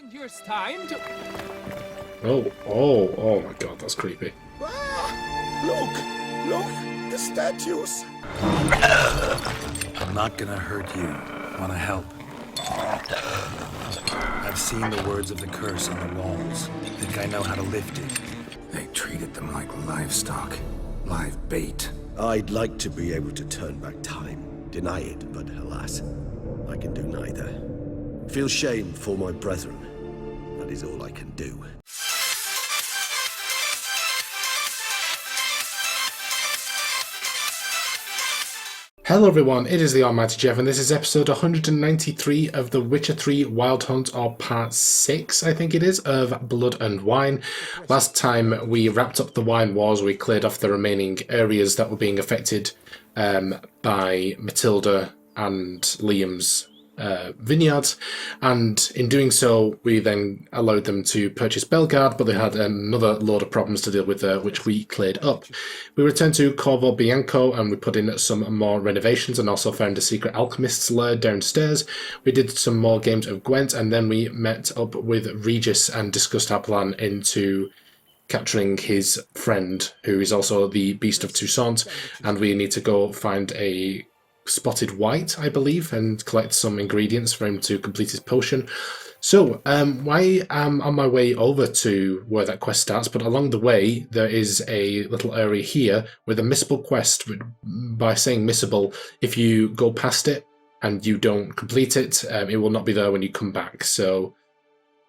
And yours time to... Oh my god, that's creepy. Ah, look, the statues. I'm not gonna hurt you. Wanna help? I've seen the words of the curse on the walls. Think I know how to lift it. They treated them like livestock. Live bait. I'd like to be able to turn back time, deny it, but alas, I can do neither. Feel shame for my brethren. That is all I can do. Hello everyone, it is the Almighty Jeff and this is episode 193 of The Witcher 3 Wild Hunt, or part 6 I think it is, of Blood and Wine. Last time we wrapped up the wine wars, we cleared off the remaining areas that were being affected by Matilda and Liam's vineyards, and in doing so we then allowed them to purchase Belgard, but they had another load of problems to deal with which we cleared up. We returned to Corvo Bianco and we put in some more renovations and also found a secret alchemist's lair downstairs. We did some more games of Gwent and then we met up with Regis and discussed our plan into capturing his friend, who is also the Beast of Toussaint, and we need to go find a spotted white, I believe, and collect some ingredients for him to complete his potion. So I am on my way over to where that quest starts, but along the way there is a little area here with a missable quest. By saying missable, if you go past it and you don't complete it, it will not be there when you come back. So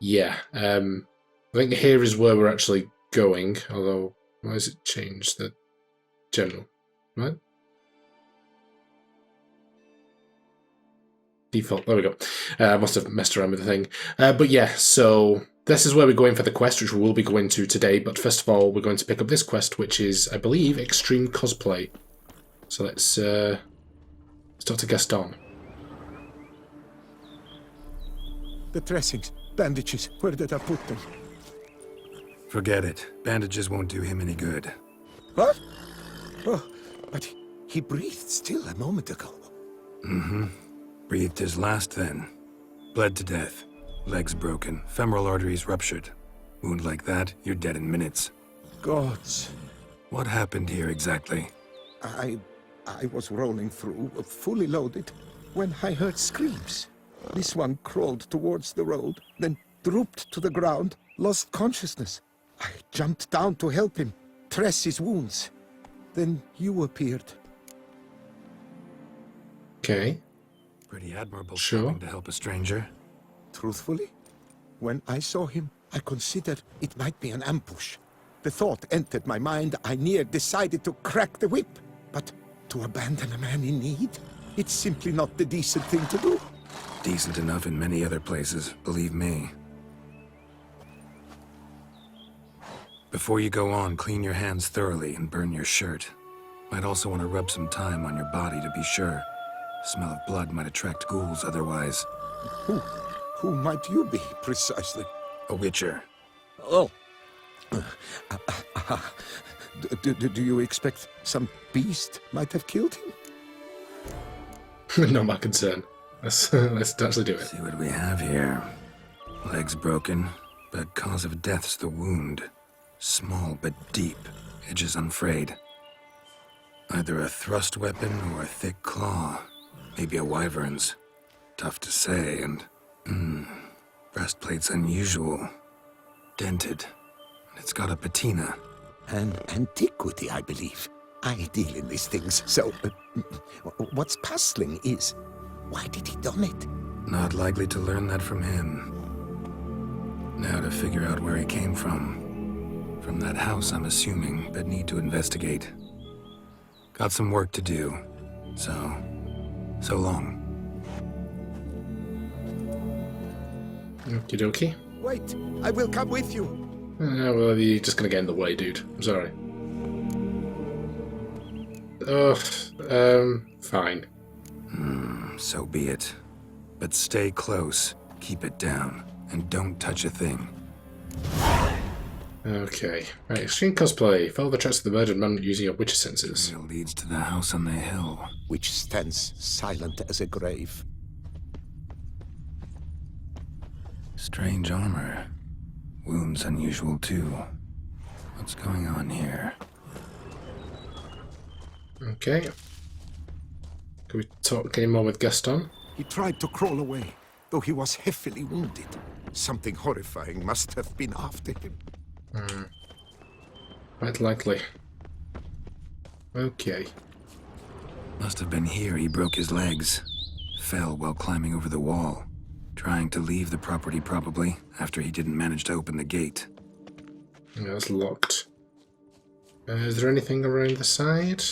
yeah, I think here is where we're actually going, although why has it changed the general, right? Default, there we go. I must have messed around with the thing. But yeah, so this is where we're going for the quest, which we will be going to today. But first of all, we're going to pick up this quest, which is, I believe, Extreme Cosplay. So let's talk to Gaston. The dressings, bandages, where did I put them? Forget it. Bandages won't do him any good. What? Oh, but he breathed still a moment ago. Mm-hmm. Breathed his last then. Bled to death. Legs broken. Femoral arteries ruptured. Wound like that, you're dead in minutes. Gods. What happened here exactly? I was rolling through, fully loaded, when I heard screams. This one crawled towards the road, then drooped to the ground, lost consciousness. I jumped down to help him, dress his wounds. Then you appeared. Okay. Pretty admirable Sure. to help a stranger. Truthfully, when I saw him, I considered it might be an ambush. The thought entered my mind, I near decided to crack the whip. But to abandon a man in need? It's simply not the decent thing to do. Decent enough in many other places, believe me. Before you go on, clean your hands thoroughly and burn your shirt. Might also want to rub some thyme on your body to be sure. Smell of blood might attract ghouls otherwise. Who might you be, precisely? A witcher. Oh. Do you expect some beast might have killed him? Not my concern. Let's actually do it. See what we have here. Legs broken, but cause of death's the wound. Small but deep, edges unfrayed. Either a thrust weapon or a thick claw. Maybe a wyvern's. Tough to say, and... breastplate's unusual. Dented. It's got a patina. An antiquity, I believe. I deal in these things, so... what's puzzling is, why did he done it? Not likely to learn that from him. Now to figure out where he came from. From that house, I'm assuming, but need to investigate. Got some work to do, so long. Okie dokie. Wait, I will come with you. Well, you're just gonna get in the way, dude. I'm sorry. Fine. So be it. But stay close, keep it down, and don't touch a thing. Okay. Right, extreme cosplay. Follow the tracks of the murdered man using your witcher senses. Trail leads to the house on the hill. Which stands silent as a grave. Strange armor. Wounds unusual too. What's going on here? Okay. Can we talk any more with Gaston? He tried to crawl away, though he was heavily wounded. Something horrifying must have been after him. Quite likely. Okay. Must have been here he broke his legs. Fell while climbing over the wall. Trying to leave the property probably, after he didn't manage to open the gate. Yeah, it's locked. Is there anything around the side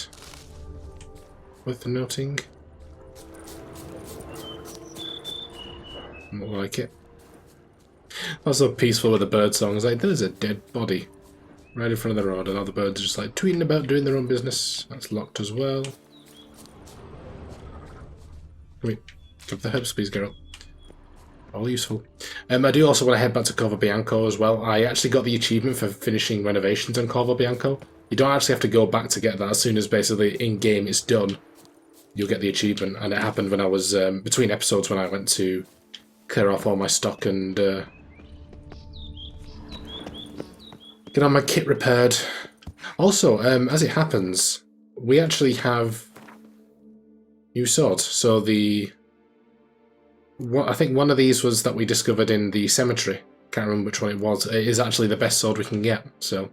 worth noting? Not like it. Also peaceful with the bird songs. Like, there's a dead body right in front of the road, and all the birds are just like tweeting about doing their own business. That's locked as well. Can we give the herbs, please, girl? All useful. I do also want to head back to Corvo Bianco as well. I actually got the achievement for finishing renovations on Corvo Bianco. You don't actually have to go back to get that. As soon as basically in-game it's done, you'll get the achievement. And it happened when I was between episodes when I went to clear off all my stock and get all my kit repaired. Also, as it happens, we actually have new swords. So I think one of these was that we discovered in the cemetery. Can't remember which one it was. It is actually the best sword we can get, so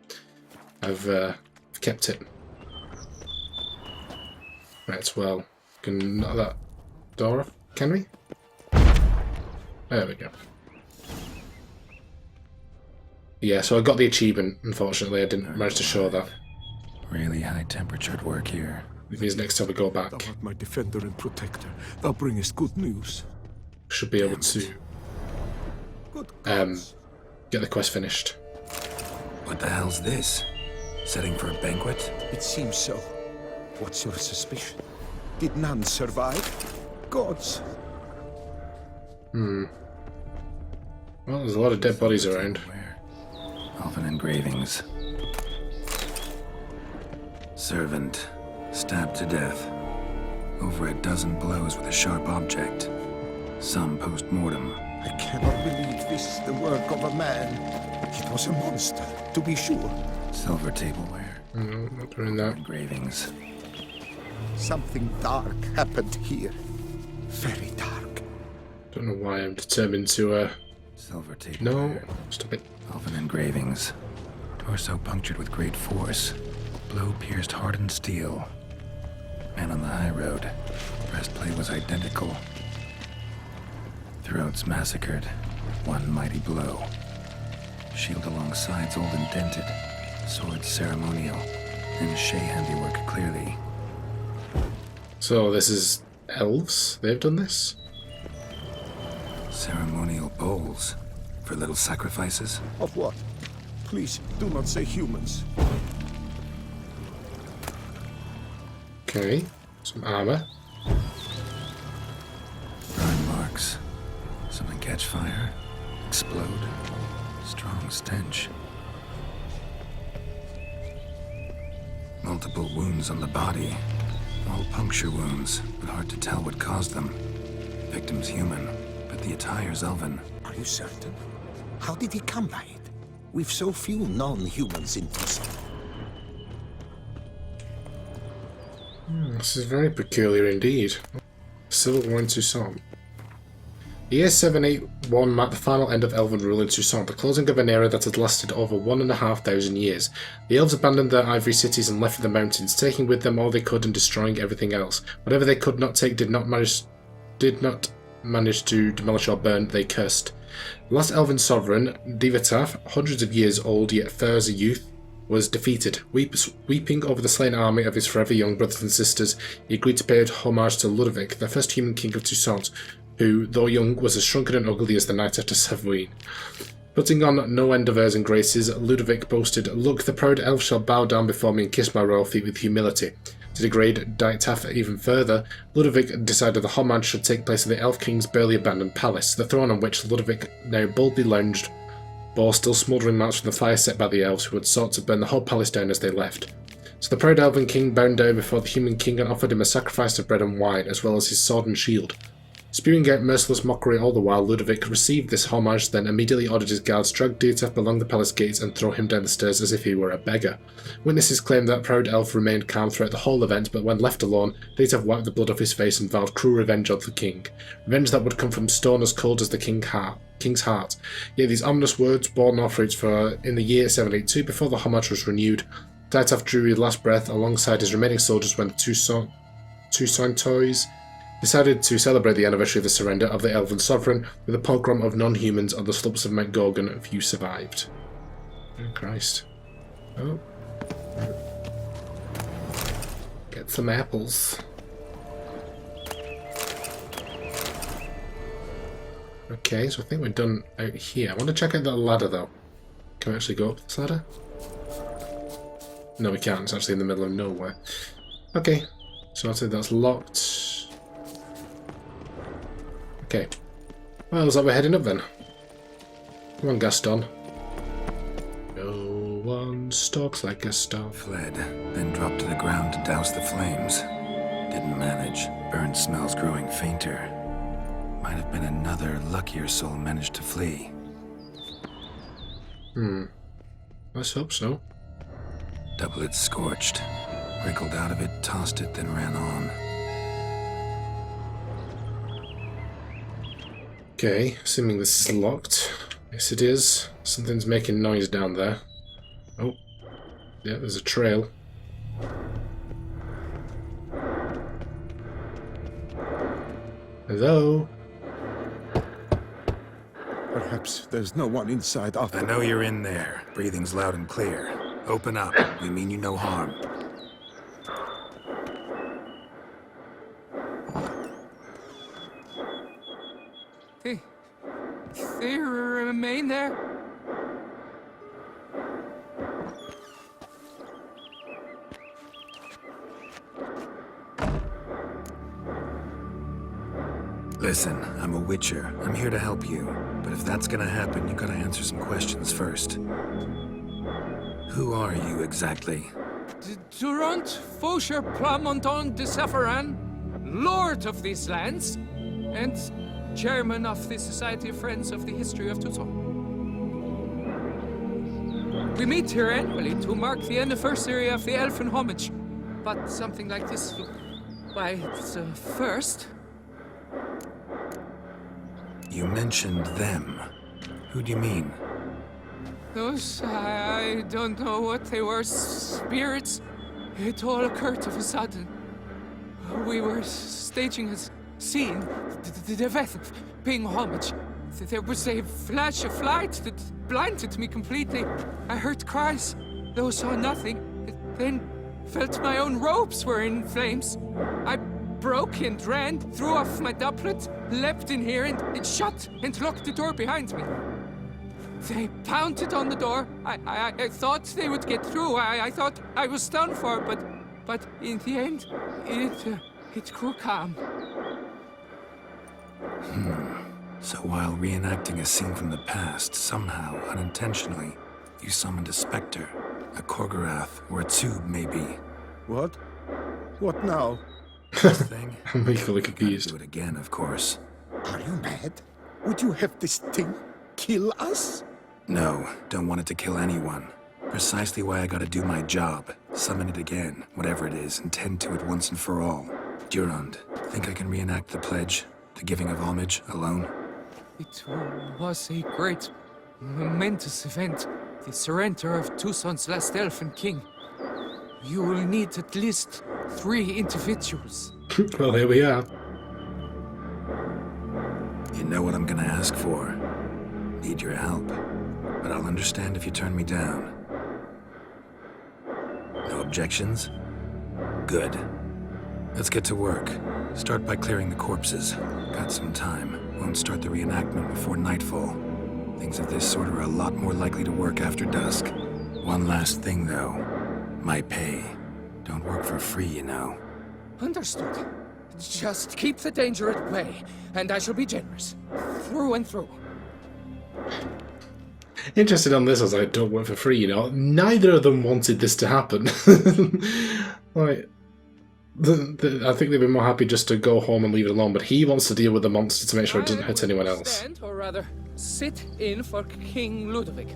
I've kept it. Right, well, can knock that door off, can we? There we go. Yeah, so I got the achievement. Unfortunately, I didn't manage to show that. Really high temperatured work here. It means next time we go back, Thou art my defender and protector. Thou bringest good news. should be able to Good gods. get the quest finished. What the hell's this? Setting for a banquet? It seems so. What's your suspicion? Did none survive? Gods. Well, there's a lot of dead bodies around. Where? Elven engravings. Servant. Stabbed to death. Over a dozen blows with a sharp object. Some post-mortem. I cannot believe this is the work of a man. It was a monster, to be sure. Silver tableware. No, not doing that. Engravings. Something dark happened here. Very dark. Don't know why I'm determined to, Silver tableware. no, stop it. Elven engravings. Torso punctured with great force. Blow pierced hardened steel. Man on the high road. Breastplate was identical. Throats massacred. One mighty blow. Shield along sides old and dented. Sword ceremonial. And Shea handiwork clearly. So this is elves? They've done this? Ceremonial bowls. For little sacrifices. Of what? Please, do not say humans. Okay, some armor. Burn marks. Something catch fire. Explode. Strong stench. Multiple wounds on the body. All puncture wounds, but hard to tell what caused them. Victim's human, but the attire's elven. Are you certain? How did he come by it? We've so few non-humans in Toussaint. This is very peculiar indeed. Civil War in Toussaint. The year 781 marked the final end of elven rule in Toussaint, the closing of an era that had lasted over 1,500 years. The elves abandoned their ivory cities and left the mountains, taking with them all they could and destroying everything else. Whatever they could not take did not manage to demolish or burn, they cursed. The last elven sovereign, Divataf, hundreds of years old yet fair as a youth, was defeated. Weeping over the slain army of his forever young brothers and sisters, he agreed to pay homage to Ludovic, the first human king of Toussaint, who, though young, was as shrunken and ugly as the night after Savoine. Putting on no end of airs and graces, Ludovic boasted, "Look, the proud elf shall bow down before me and kiss my royal feet with humility." To degrade Diataf even further, Ludovic decided the homage should take place in the elf king's barely abandoned palace, the throne on which Ludovic now boldly lounged bore still smouldering marks from the fire set by the elves who had sought to burn the whole palace down as they left. So the proud elven king bowed down before the human king and offered him a sacrifice of bread and wine, as well as his sword and shield. Spewing out merciless mockery all the while, Ludovic received this homage, then immediately ordered his guards to drag Dieter along the palace gates and throw him down the stairs as if he were a beggar. Witnesses claim that proud elf remained calm throughout the whole event, but when left alone, Dieter wiped the blood off his face and vowed cruel revenge on the king. Revenge that would come from stone as cold as the king's heart. Yet these ominous words bore no fruits, for in the year 782, before the homage was renewed, Dieter drew his last breath alongside his remaining soldiers when the two Toys decided to celebrate the anniversary of the surrender of the elven sovereign with a pogrom of non-humans on the slopes of Mount Gorgon. Few survived. Oh Christ. Oh. Get some apples. Okay, so I think we're done out here. I want to check out that ladder though. Can we actually go up this ladder? No, we can't. It's actually in the middle of nowhere. Okay, so I'd say that's locked. Okay. Well, looks like we're heading up then. Come on, Gaston. No one stalks like Gaston. Fled, then dropped to the ground to douse the flames. Didn't manage. Burn smells growing fainter. Might have been another luckier soul managed to flee. Let's hope so. Doublet scorched. Wriggled out of it, tossed it, then ran on. Okay, assuming this is locked. Yes, it is. Something's making noise down there. Oh, yeah, there's a trail. Hello? Perhaps there's no one inside after. I know you're in there. Breathing's loud and clear. Open up. We mean you no harm. They remain there? Listen, I'm a witcher. I'm here to help you. But if that's gonna happen, you gotta answer some questions first. Who are you exactly? Durant Faucher Plamonton de Safaran, Lord of these lands, and Chairman of the Society of Friends of the History of Tucson. We meet here annually to mark the anniversary of the elven homage, but something like this, why, it's a first. You mentioned them. Who do you mean? Those, I don't know what they were, spirits. It all occurred of a sudden. We were staging a scene, the death of paying homage. There was a flash of light that blinded me completely. I heard cries, though saw nothing. Then felt my own robes were in flames. I broke and ran, threw off my doublet, leapt in here and shut and locked the door behind me. They pounded on the door. I thought they would get through. I thought I was done for, but in the end, it grew calm. So while reenacting a scene from the past, somehow, unintentionally, you summoned a specter, a Korgorath, or a tube, maybe. What? What now? This thing? I'm equally confused. Do it again, of course. Are you mad? Would you have this thing kill us? No, don't want it to kill anyone. Precisely why I gotta do my job. Summon it again, whatever it is, and tend to it once and for all. Durand, think I can reenact the pledge? The giving of homage, alone? It was a great, momentous event. The surrender of Tucson's last elfin king. You will need at least 3 individuals. Well, here we are. You know what I'm gonna ask for. Need your help. But I'll understand if you turn me down. No objections? Good. Let's get to work. Start by clearing the corpses. Got some time. Won't start the reenactment before nightfall. Things of this sort are a lot more likely to work after dusk. One last thing, though. My pay. Don't work for free, you know. Understood. Just keep the danger at bay, and I shall be generous. Through and through. Interested on this, as I don't work for free, you know. Neither of them wanted this to happen. Like, I think they'd be more happy just to go home and leave it alone, but he wants to deal with the monster to make sure it doesn't hurt anyone else. Stand, or rather, sit in for King Ludovic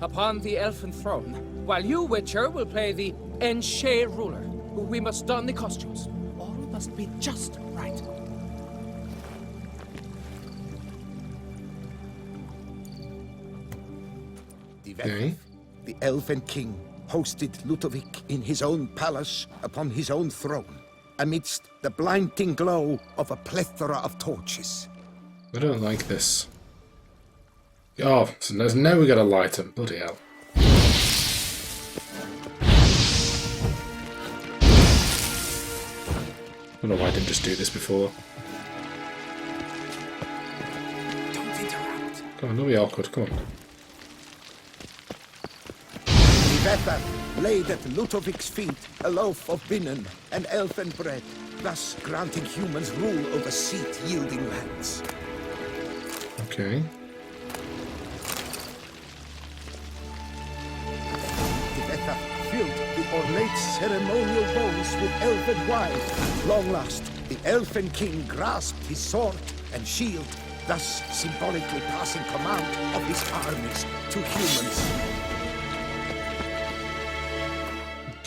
upon the elfin throne, while you, Witcher, will play the Enche ruler. We must don the costumes. All must be just right. Okay. The elven king hosted Ludovic in his own palace upon his own throne, amidst the blinding glow of a plethora of torches. I don't like this. Oh, so now we gotta light him. Bloody hell. I don't know why I didn't just do this before. Don't interrupt. Come on, don't be awkward, come on. Vetha laid at Ludovic's feet a loaf of binnen and elven bread, thus granting humans rule over seed-yielding lands. Okay. Vetha filled the ornate ceremonial bowls with elven wine. Long last, the elfin king grasped his sword and shield, thus symbolically passing command of his armies to humans.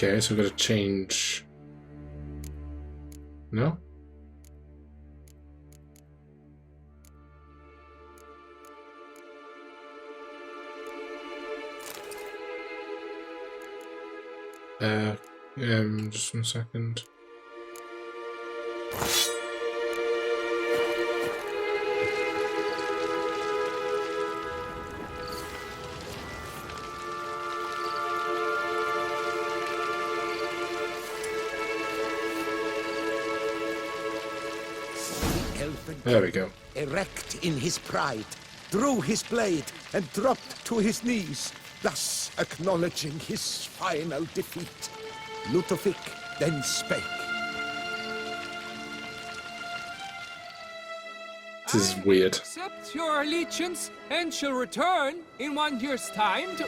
Okay, so we've got to change... No? Just 1 second. There we go. Erect in his pride, drew his blade and dropped to his knees, thus acknowledging his final defeat. Ludovic then spake. This is weird. Accept your allegiance and shall return in 1 year's time to...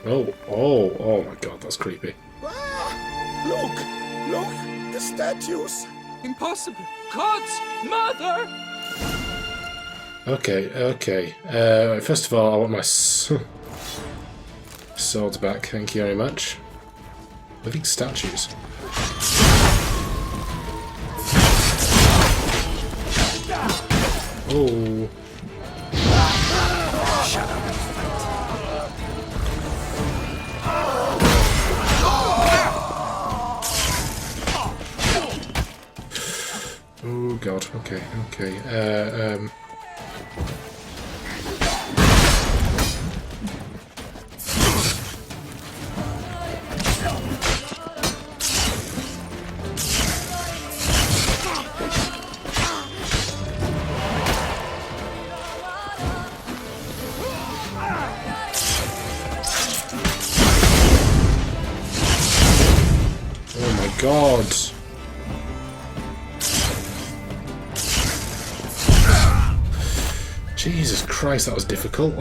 Oh my god, that's creepy. Ah, look, the statues. Impossible! God's mother! Okay. First of all, I want my swords back, thank you very much. Living statues. Oh. Shut up and fight. Oh god, okay. Oh my god. Jesus Christ, that was difficult.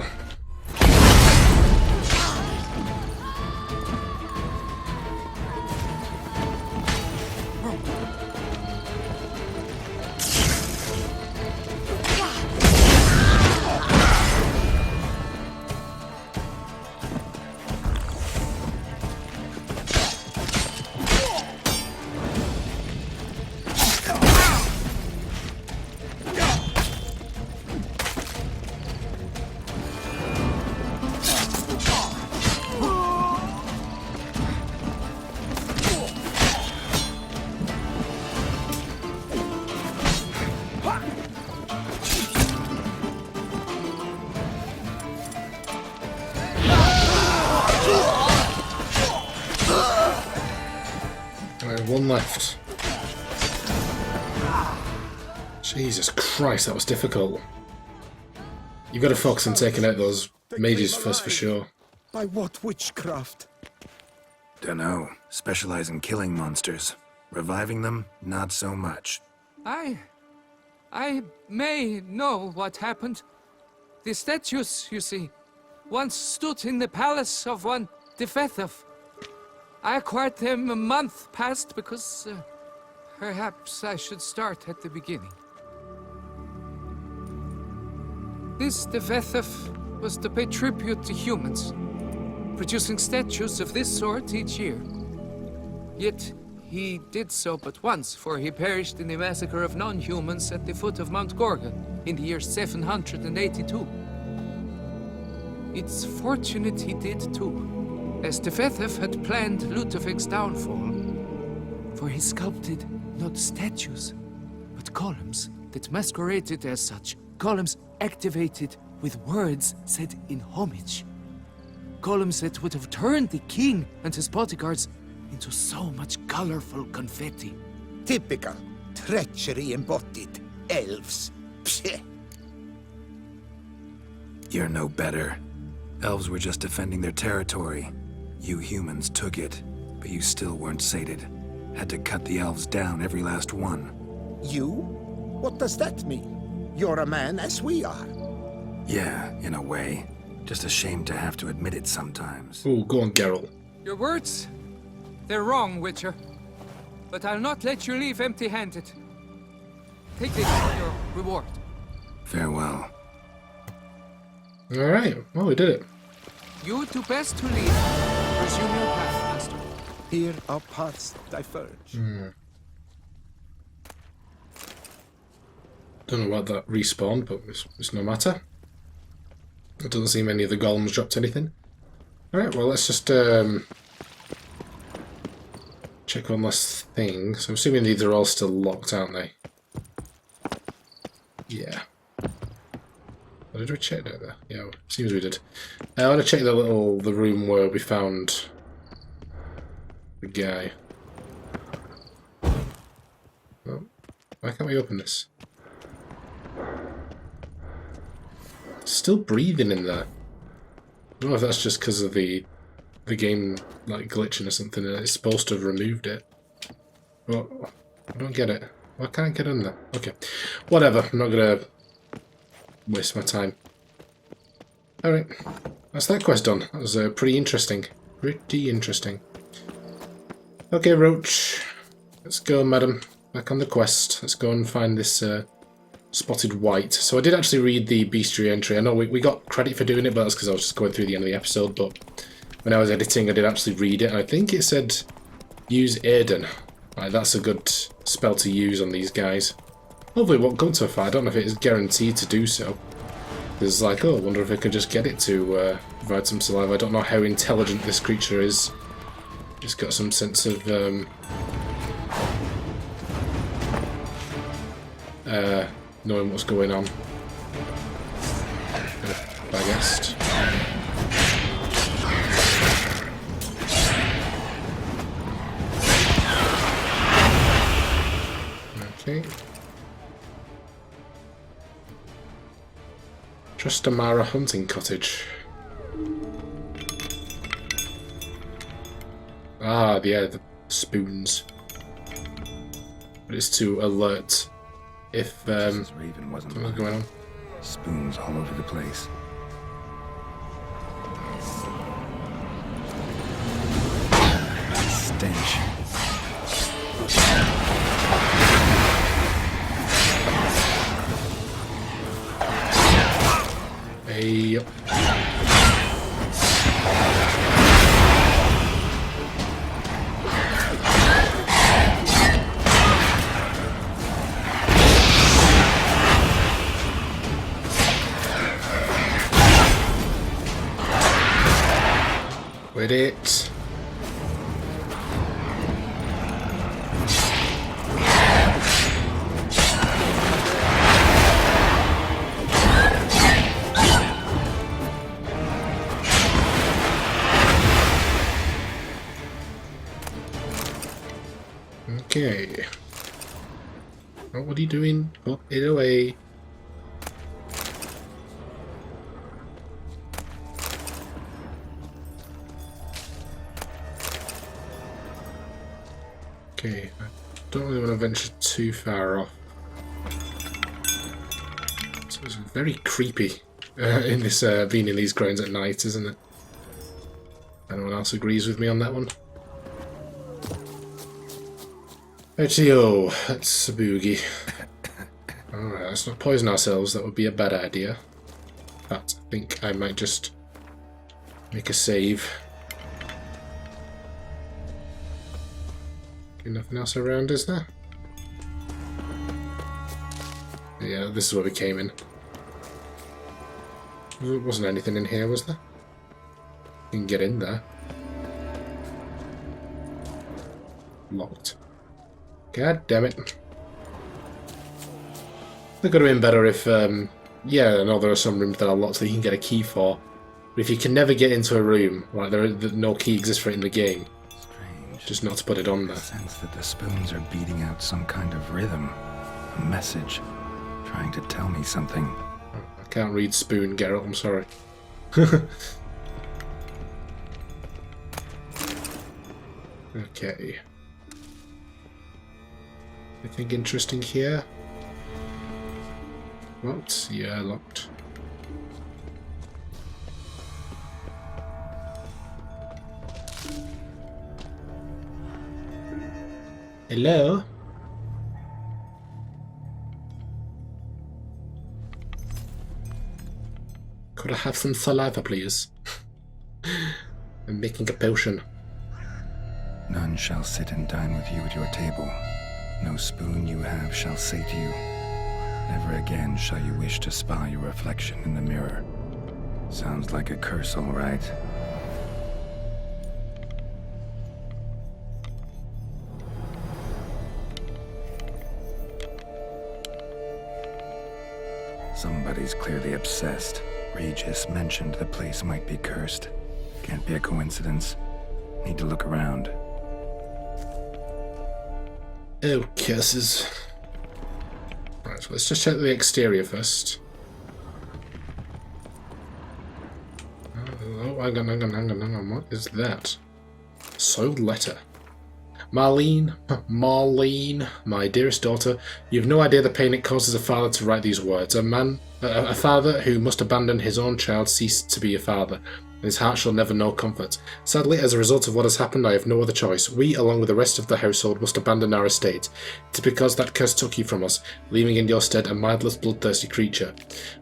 One left. Jesus Christ, that was difficult. You've got to focus on taking out those mages first for sure. By what witchcraft? Dunno. Specialize in killing monsters. Reviving them, not so much. I may know what happened. The statues, you see, once stood in the palace of one Defethov. I acquired them a month past because Perhaps I should start at the beginning. This Devethef was to pay tribute to humans, producing statues of this sort each year. Yet, he did so but once, for he perished in the massacre of non-humans at the foot of Mount Gorgon in the year 782. It's fortunate he did too, as Devethef had planned Ludovic's downfall, for he sculpted not statues, but columns that masqueraded as such. Columns activated with words said in homage. Columns that would have turned the king and his bodyguards into so much colorful confetti. Typical. Treachery embodied. Elves. Psheh. You're no better. Elves were just defending their territory. You humans took it, but you still weren't sated. Had to cut the elves down, every last one. You? What does that mean? You're a man as we are. Yeah, in a way. Just ashamed to have to admit it sometimes. Oh, go on, Geralt. Your words? They're wrong, Witcher. But I'll not let you leave empty-handed. Take this for your reward. Farewell. Alright, well, we did it. You do best to leave. Resume your path, master. Here our paths diverge. Don't know what that respawned, but it's no matter. It doesn't seem any of the golems dropped anything. Alright, well, let's just check one last thing. So I'm assuming these are all still locked, aren't they? Yeah. Or did we check that there? Yeah, seems we did. I want to check the room where we found the guy. Oh, why can't we open this? Still breathing in there. I don't know if that's just because of the game like glitching or something, and it's supposed to have removed it. Well, I don't get it. Why can't I get in there? Okay, whatever. I'm not gonna waste my time. All right, that's that quest done. That was pretty interesting. Pretty interesting. Okay, Roach. Let's go, madam. Back on the quest. Let's go and find this spotted wight. So I did actually read the bestiary entry. I know we got credit for doing it, but that's because I was just going through the end of the episode. But when I was editing, I did actually read it, and I think it said use Aiden. Like, that's a good spell to use on these guys. Hopefully it won't come to a fight. I don't know if it is guaranteed to do so. There's like, oh, I wonder if I can just get it to provide some saliva. I don't know how intelligent this creature is. It's got some sense of knowing what's going on. I guess. Okay. Trastamara Hunting Cottage. Ah, yeah, the spoons. But it's to alert if Raven wasn't something's going on. Spoons all over the place. Stench. Hey. With it. Okay. Oh, what are you doing? Put it away. Okay, I don't really want to venture too far off. So it's very creepy in this being in these grounds at night, isn't it? Anyone else agrees with me on that one? Rightio, that's a boogie. Alright, let's not poison ourselves, that would be a bad idea. But I think I might just make a save. Okay, nothing else around, is there? Yeah, this is where we came in. There wasn't anything in here, was there? You can get in there. Locked. God damn it. It could have been better if, yeah, I know there are some rooms that are locked that you can get a key for. But if you can never get into a room, like no key exists for it in the game, Strange. just not to put it on there. I sense that the spoons are beating out some kind of rhythm, a message, trying to tell me something. I can't read spoon, Geralt, I'm sorry. Okay. Anything interesting here? Locked? Yeah, locked. Hello? Could I have some saliva, please? I'm making a potion. None shall sit and dine with you at your table. No spoon you have shall say to you, never again shall you wish to spy your reflection in the mirror. Sounds like a curse, all right. Somebody's clearly obsessed. Regis mentioned the place might be cursed. Can't be a coincidence. Need to look around. Oh, curses. Right, so let's just check the exterior first. Oh, hang on. What is that? Soiled letter. Marlene, my dearest daughter, you have no idea the pain it causes a father to write these words. A father who must abandon his own child ceased to be a father, and his heart shall never know comfort. Sadly, as a result of what has happened, I have no other choice. We, along with the rest of the household, must abandon our estate. It is because that curse took you from us, leaving in your stead a mindless, bloodthirsty creature.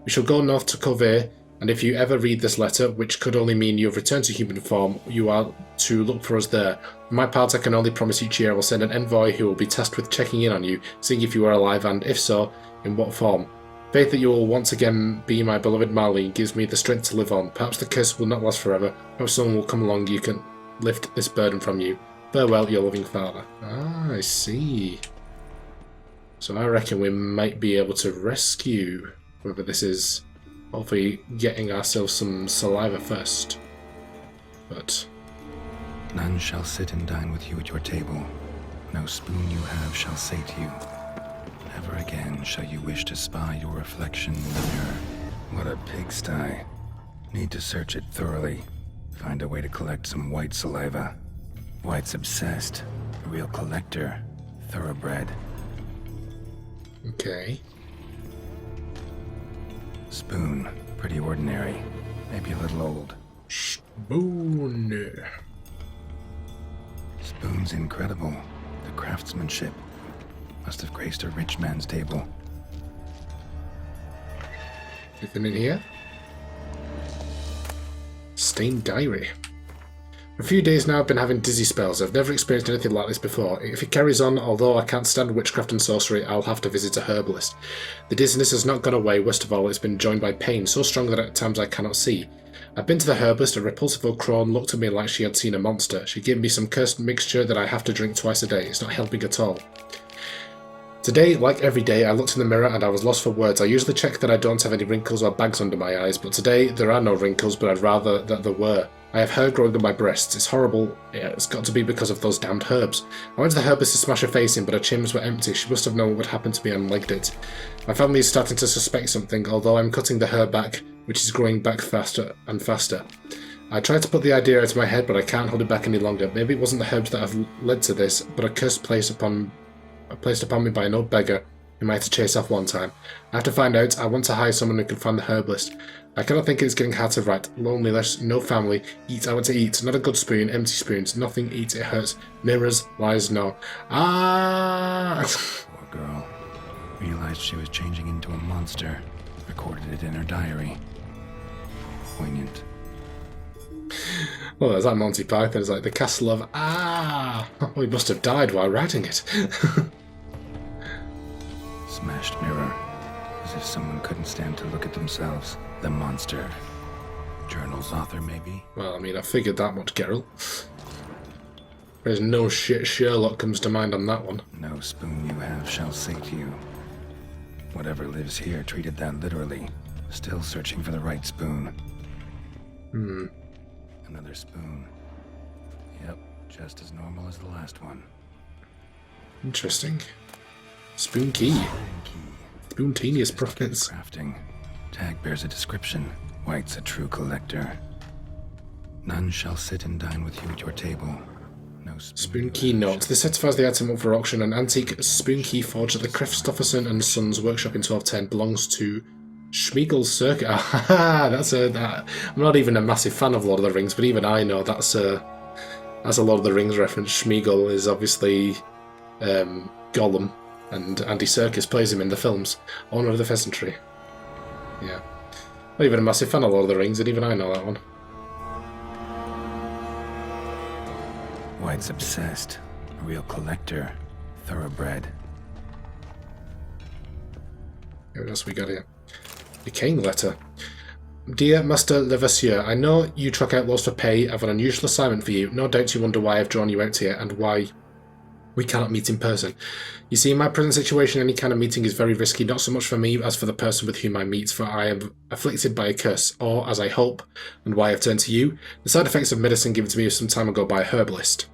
We shall go north to Corvo, and if you ever read this letter, which could only mean you have returned to human form, you are to look for us there. For my part, I can only promise each year I will send an envoy who will be tasked with checking in on you, seeing if you are alive, and, if so, in what form. Faith that you will once again be my beloved Marlene gives me the strength to live on. Perhaps the curse will not last forever. Perhaps someone will come along you can lift this burden from you. Farewell, your loving father. Ah, I see. So I reckon we might be able to rescue whoever this is. Hopefully getting ourselves some saliva first. But None shall sit and dine with you at your table. No spoon you have shall say to you, never again shall you wish to spy your reflection in the mirror. What a pigsty. Need to search it thoroughly. Find a way to collect some white saliva. White's obsessed. A real collector. Thoroughbred. okay. Spoon. Pretty ordinary. Maybe a little old. Spoon. Spoon's incredible. The craftsmanship. Must have graced a rich man's table. Anything in here? Stained diary. For a few days now I've been having dizzy spells. I've never experienced anything like this before. If it carries on, although I can't stand witchcraft and sorcery, I'll have to visit a herbalist. The dizziness has not gone away, worst of all, it's been joined by pain so strong that at times I cannot see. I've been to the herbalist, a repulsive old crone looked at me like she had seen a monster. She gave me some cursed mixture that I have to drink twice a day. It's not helping at all. Today, like every day, I looked in the mirror and I was lost for words. I usually check that I don't have any wrinkles or bags under my eyes, but today there are no wrinkles, but I'd rather that there were. I have hair growing on my breasts. It's horrible. Yeah, it's got to be because of those damned herbs. I went to the herbalist to smash her face in, but her chambers were empty. She must have known what would happen to me and legged it. My family is starting to suspect something, although I'm cutting the hair back, which is growing back faster and faster. I tried to put the idea out of my head, but I can't hold it back any longer. Maybe it wasn't the herbs that have led to this, but a curse placed upon me by an old beggar who might have chased off one time. I have to find out. I want to hire someone who can find the herbalist. I cannot think it's getting hard to write. Loneliness, no family. Eat, I want to eat. Not a good spoon, empty spoons. Nothing eats, it hurts. Mirrors, lies, no. Ah! Poor girl. Realized she was changing into a monster. Recorded it in her diary. Poignant. Well, there's that Monty Python. It's like the castle of Well, he must have died while writing it. Smashed mirror. As if someone couldn't stand to look at themselves. The monster. Journal's author, maybe? Well, I mean, I figured that much, Geralt. There's no shit Sherlock comes to mind on that one. No spoon you have shall sate you. Whatever lives here treated that literally. Still searching for the right spoon. Another spoon. Yep, just as normal as the last one. Interesting. Spoon key. Spontaneous provenance. Crafting. Tag bears a description. White's a true collector. None shall sit and dine with you at your table. No Spoon key note. This certifies the item up for auction. An antique spoon key forged at the Christopherson and Sons workshop in 1210 belongs to Schmiegel's Circuit. That's that. I'm not even a massive fan of Lord of the Rings, but even I know that's a Lord of the Rings reference. Schmiegel is obviously Gollum, and Andy Serkis plays him in the films. Owner of the Pheasantry. Yeah. Not even a massive fan of Lord of the Rings, and even I know that one. White's obsessed. A real collector. Thoroughbred. What else we got here? Decaying letter. Dear Master Levasseur, I know you truck outlaws for pay. I have an unusual assignment for you. No doubt you wonder why I've drawn you out here and why we cannot meet in person. You see, in my present situation, any kind of meeting is very risky, not so much for me as for the person with whom I meet, for I am afflicted by a curse, or, as I hope, and why I've turned to you, the side effects of medicine given to me some time ago by a herbalist.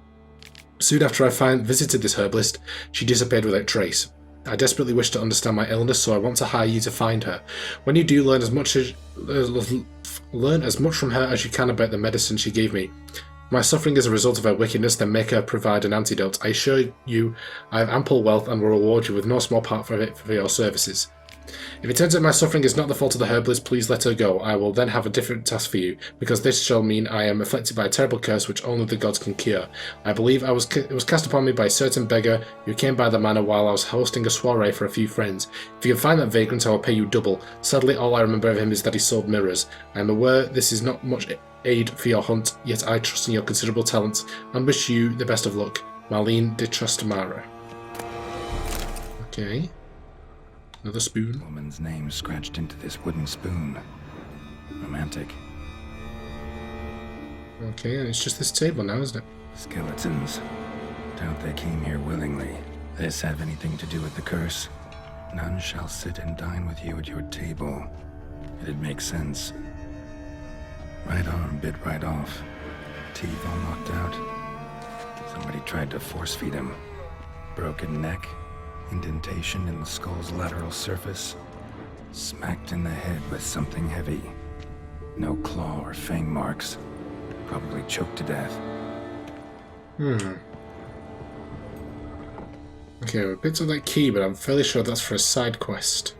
Soon after I visited this herbalist, she disappeared without trace. I desperately wish to understand my illness, so I want to hire you to find her. When you do, learn as much from her as you can about the medicine she gave me. My suffering is a result of her wickedness, then make her provide an antidote. I assure you I have ample wealth and will reward you with no small part of it for your services. If it turns out my suffering is not the fault of the herbalist, please let her go. I will then have a different task for you, because this shall mean I am afflicted by a terrible curse which only the gods can cure. I believe it was cast upon me by a certain beggar who came by the manor while I was hosting a soiree for a few friends. If you can find that vagrant, I will pay you double. Sadly, all I remember of him is that he sold mirrors. I am aware this is not much aid for your hunt, yet I trust in your considerable talents and wish you the best of luck. Marlene de Trastamara. Okay. Another spoon. Woman's name scratched into this wooden spoon. Romantic. Okay, and it's just this table now, isn't it? Skeletons. Doubt they came here willingly. This have anything to do with the curse? None shall sit and dine with you at your table. It'd make sense. Right arm bit right off. Teeth all knocked out. Somebody tried to force feed him. Broken neck. Indentation in the skull's lateral surface. Smacked in the head with something heavy. No claw or fang marks. Probably choked to death. Okay, we're bits of that key, but I'm fairly sure that's for a side quest.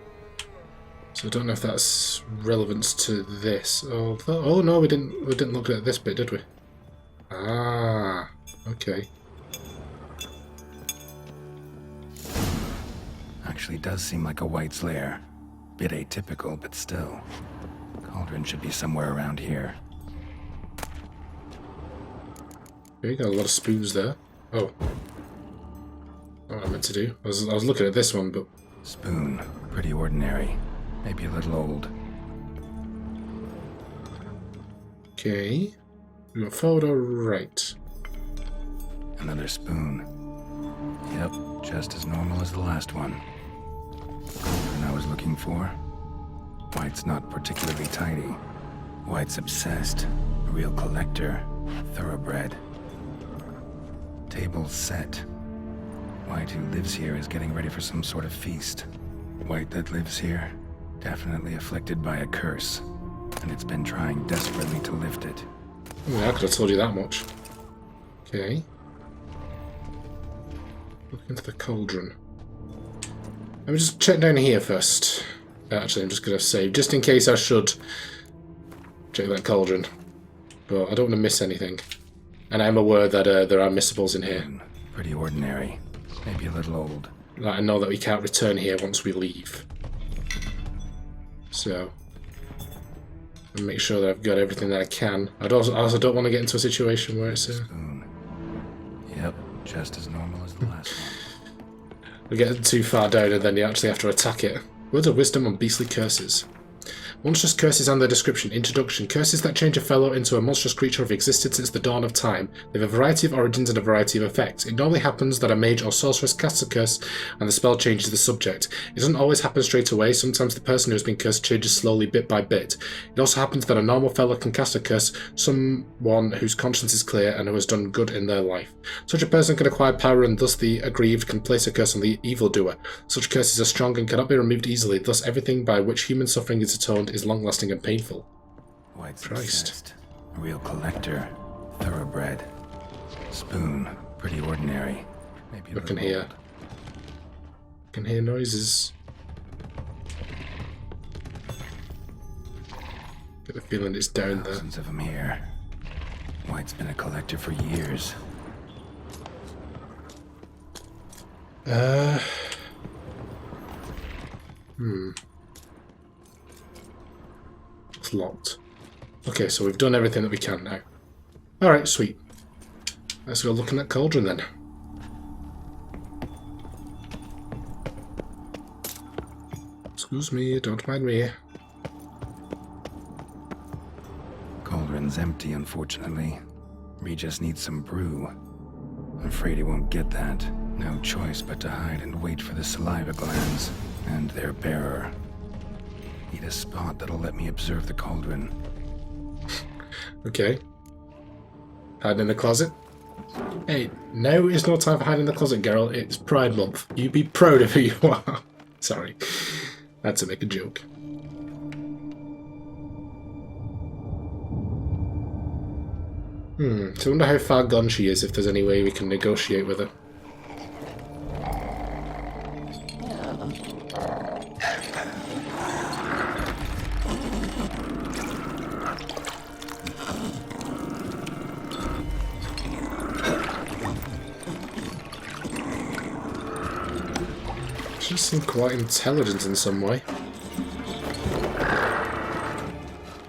So I don't know if that's relevant to this. Oh no, we didn't look at this bit, did we? Ah, okay. Actually does seem like a White's lair. Bit atypical, but still. Cauldron should be somewhere around here. Okay, got a lot of spoons there. Oh. What I meant to do. I was looking at this one, but... Spoon. Pretty ordinary. Maybe a little old. Okay. We got forward or right? Another spoon. Yep, just as normal as the last one. Cauldron I was looking for. White's not particularly tidy. White's obsessed. A real collector. Thoroughbred. Table set. White who lives here is getting ready for some sort of feast. White that lives here, definitely afflicted by a curse. And it's been trying desperately to lift it. I could have told you that much. Okay. Look into the cauldron. Let me just check down here first. Actually, I'm just going to save, just in case I should check that cauldron. But I don't want to miss anything. And I'm aware that there are missables in here. Pretty ordinary. Maybe a little old. I know that we can't return here once we leave. So, I'll make sure that I've got everything that I can. I also don't want to get into a situation where it's... Spoon. Yep, just as normal as the last one. We get too far down and then you actually have to attack it. Words of wisdom on beastly curses. Monstrous curses and their description. Introduction. Curses that change a fellow into a monstrous creature have existed since the dawn of time. They have a variety of origins and a variety of effects. It normally happens that a mage or sorceress casts a curse and the spell changes the subject. It doesn't always happen straight away. Sometimes the person who has been cursed changes slowly bit by bit. It also happens that a normal fellow can cast a curse, someone whose conscience is clear and who has done good in their life. Such a person can acquire power and thus the aggrieved can place a curse on the evildoer. Such curses are strong and cannot be removed easily, thus everything by which human suffering is atoned is long-lasting and painful. WIGHT'S Christ. obsessed. A real collector. Thoroughbred. Spoon. Pretty ordinary. Maybe a I can little hear. old. I can hear noises. Get the feeling it's down there. Thousands of them here. WIGHT'S been a collector for years. It's locked. Okay, so we've done everything that we can now. Alright, sweet. Let's go look in that cauldron then. Excuse me, don't mind me. Cauldron's empty, unfortunately. Regis needs some brew. I'm afraid he won't get that. No choice but to hide and wait for the saliva glands and their bearer. Need a spot that'll let me observe the cauldron. Okay. Hiding in the closet. Hey, now is no time for hiding in the closet, Geralt. It's Pride Month. You be proud of who you are. Sorry. I had to make a joke. So I wonder how far gone she is, if there's any way we can negotiate with her. She seemed quite intelligent in some way.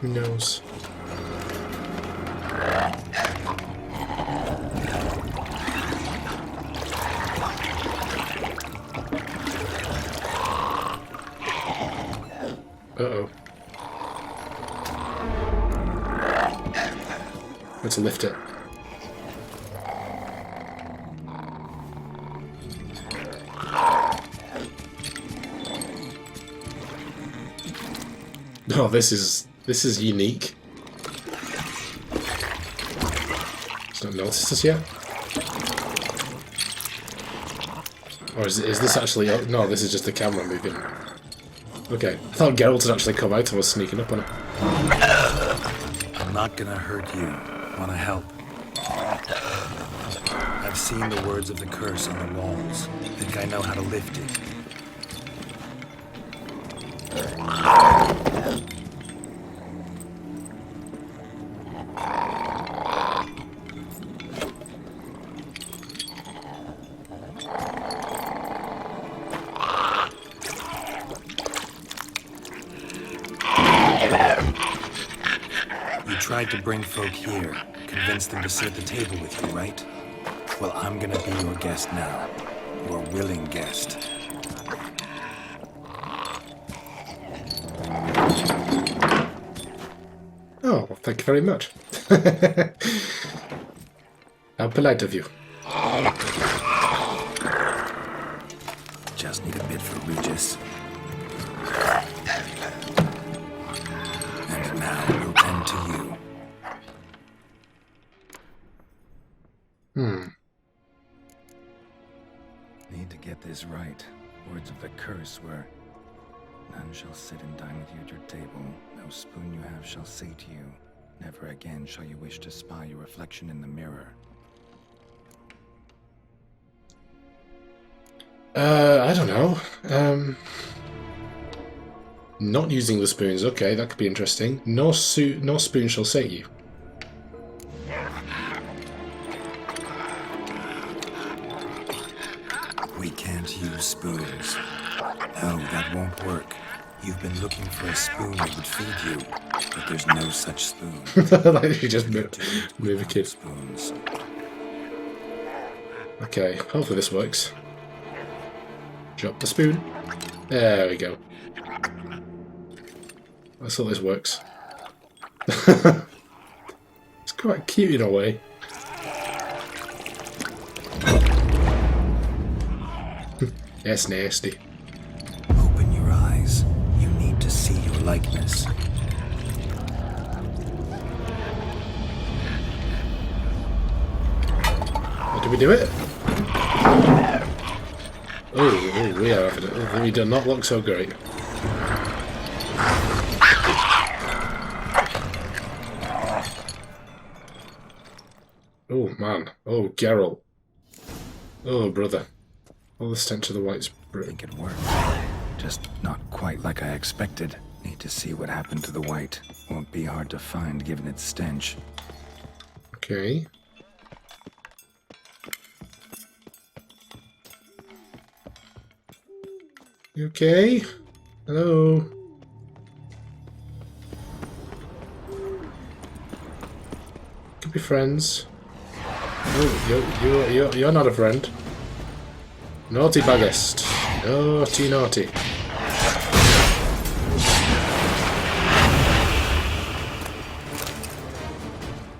Who knows? Uh-oh. Let's lift it. Oh, this is unique. It's not noticed us yet. Or is this actually... Oh, no, this is just the camera moving. Okay, I thought Geralt had actually come out and was sneaking up on it. I'm not gonna hurt you. Wanna help? I've seen the words of the curse on the walls. Think I know how to lift it. You tried to bring folk here, convince them to sit at the table with you, right? Well, I'm gonna be your guest now. Your willing guest. Oh, well, thank you very much. How polite of you. Just need a bit for Regis. And now we'll tend to you. Need to get this right. Words of the curse were, none shall sit and dine with you at your table. No spoon you have shall say to you, never again shall you wish to spy your reflection in the mirror. I don't know. Not using the spoons. Okay, that could be interesting. No spoon shall save you. We can't use spoons. No, that won't work. You've been looking for a spoon that would feed you, but there's no such spoon. Like you just move a kid. Spoons. Okay, hopefully this works. Drop the spoon. There we go. Let's hope this works. It's quite cute in a way. That's nasty. Open your eyes. You need to see your likeness. Did we do it? We do not look so great. Oh man. Oh, Geralt. Oh, brother. All the stench of the white's I think it worked. Just not quite like I expected. Need to see what happened to the white. Won't be hard to find given its stench. Okay. You okay? Hello? Could be friends. Oh, you're not a friend. Naughty buggest. Naughty, naughty.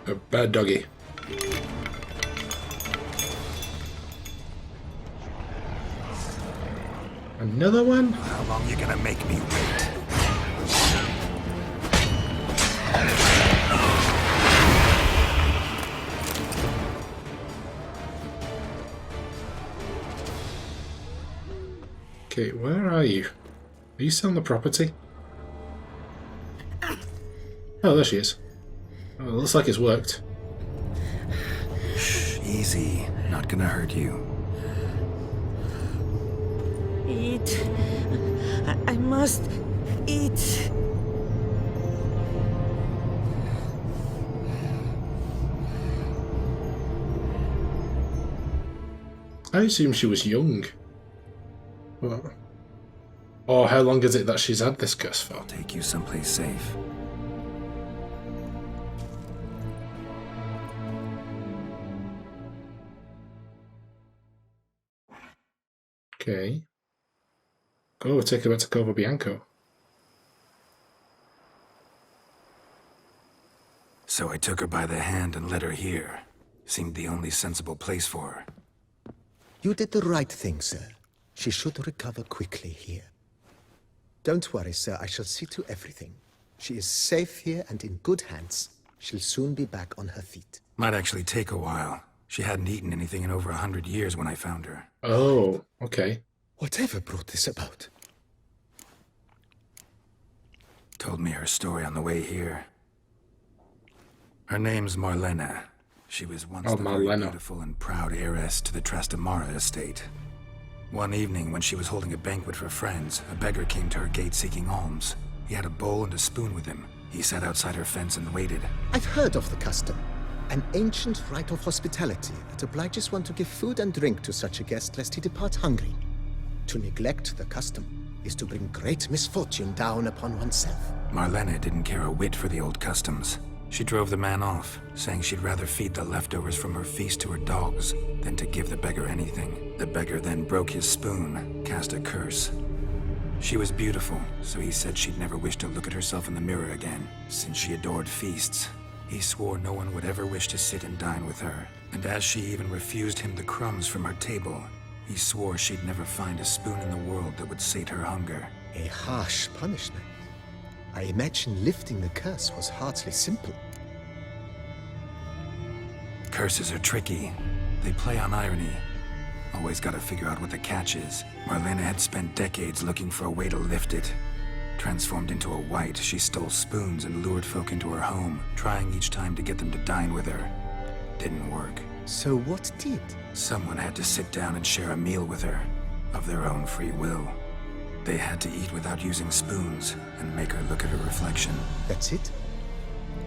A bad doggy. Another one? How long you gonna make me wait? Okay, where are you? Are you still on the property? Oh, there she is. Oh, it looks like it's worked. Shh, easy. Not gonna hurt you. Eat. I must eat. I assume she was young. What? Or how long is it that she's had this curse for? I'll take you someplace safe. Okay. Oh, take her back to Corvo Bianco. So I took her by the hand and led her here. Seemed the only sensible place for her. You did the right thing, sir. She should recover quickly here. Don't worry, sir. I shall see to everything. She is safe here and in good hands. She'll soon be back on her feet. Might actually take a while. She hadn't eaten anything in over 100 years when I found her. Oh, okay. Whatever brought this about? Told me her story on the way here. Her name's Marlena. She was once the very beautiful and proud heiress to the Trastamara estate. One evening, when she was holding a banquet for friends, a beggar came to her gate seeking alms. He had a bowl and a spoon with him. He sat outside her fence and waited. I've heard of the custom. An ancient rite of hospitality that obliges one to give food and drink to such a guest lest he depart hungry. To neglect the custom is to bring great misfortune down upon oneself. Marlena didn't care a whit for the old customs. She drove the man off, saying she'd rather feed the leftovers from her feast to her dogs than to give the beggar anything. The beggar then broke his spoon, cast a curse. She was beautiful, so he said she'd never wish to look at herself in the mirror again. Since she adored feasts, he swore no one would ever wish to sit and dine with her. And as she even refused him the crumbs from her table, he swore she'd never find a spoon in the world that would sate her hunger. A harsh punishment. I imagine lifting the curse was hardly simple. Curses are tricky. They play on irony. Always gotta figure out what the catch is. Marlena had spent decades looking for a way to lift it. Transformed into a wight, she stole spoons and lured folk into her home, trying each time to get them to dine with her. Didn't work. So what did? Someone had to sit down and share a meal with her. of their own free will. They had to eat without using spoons and make her look at her reflection. That's it?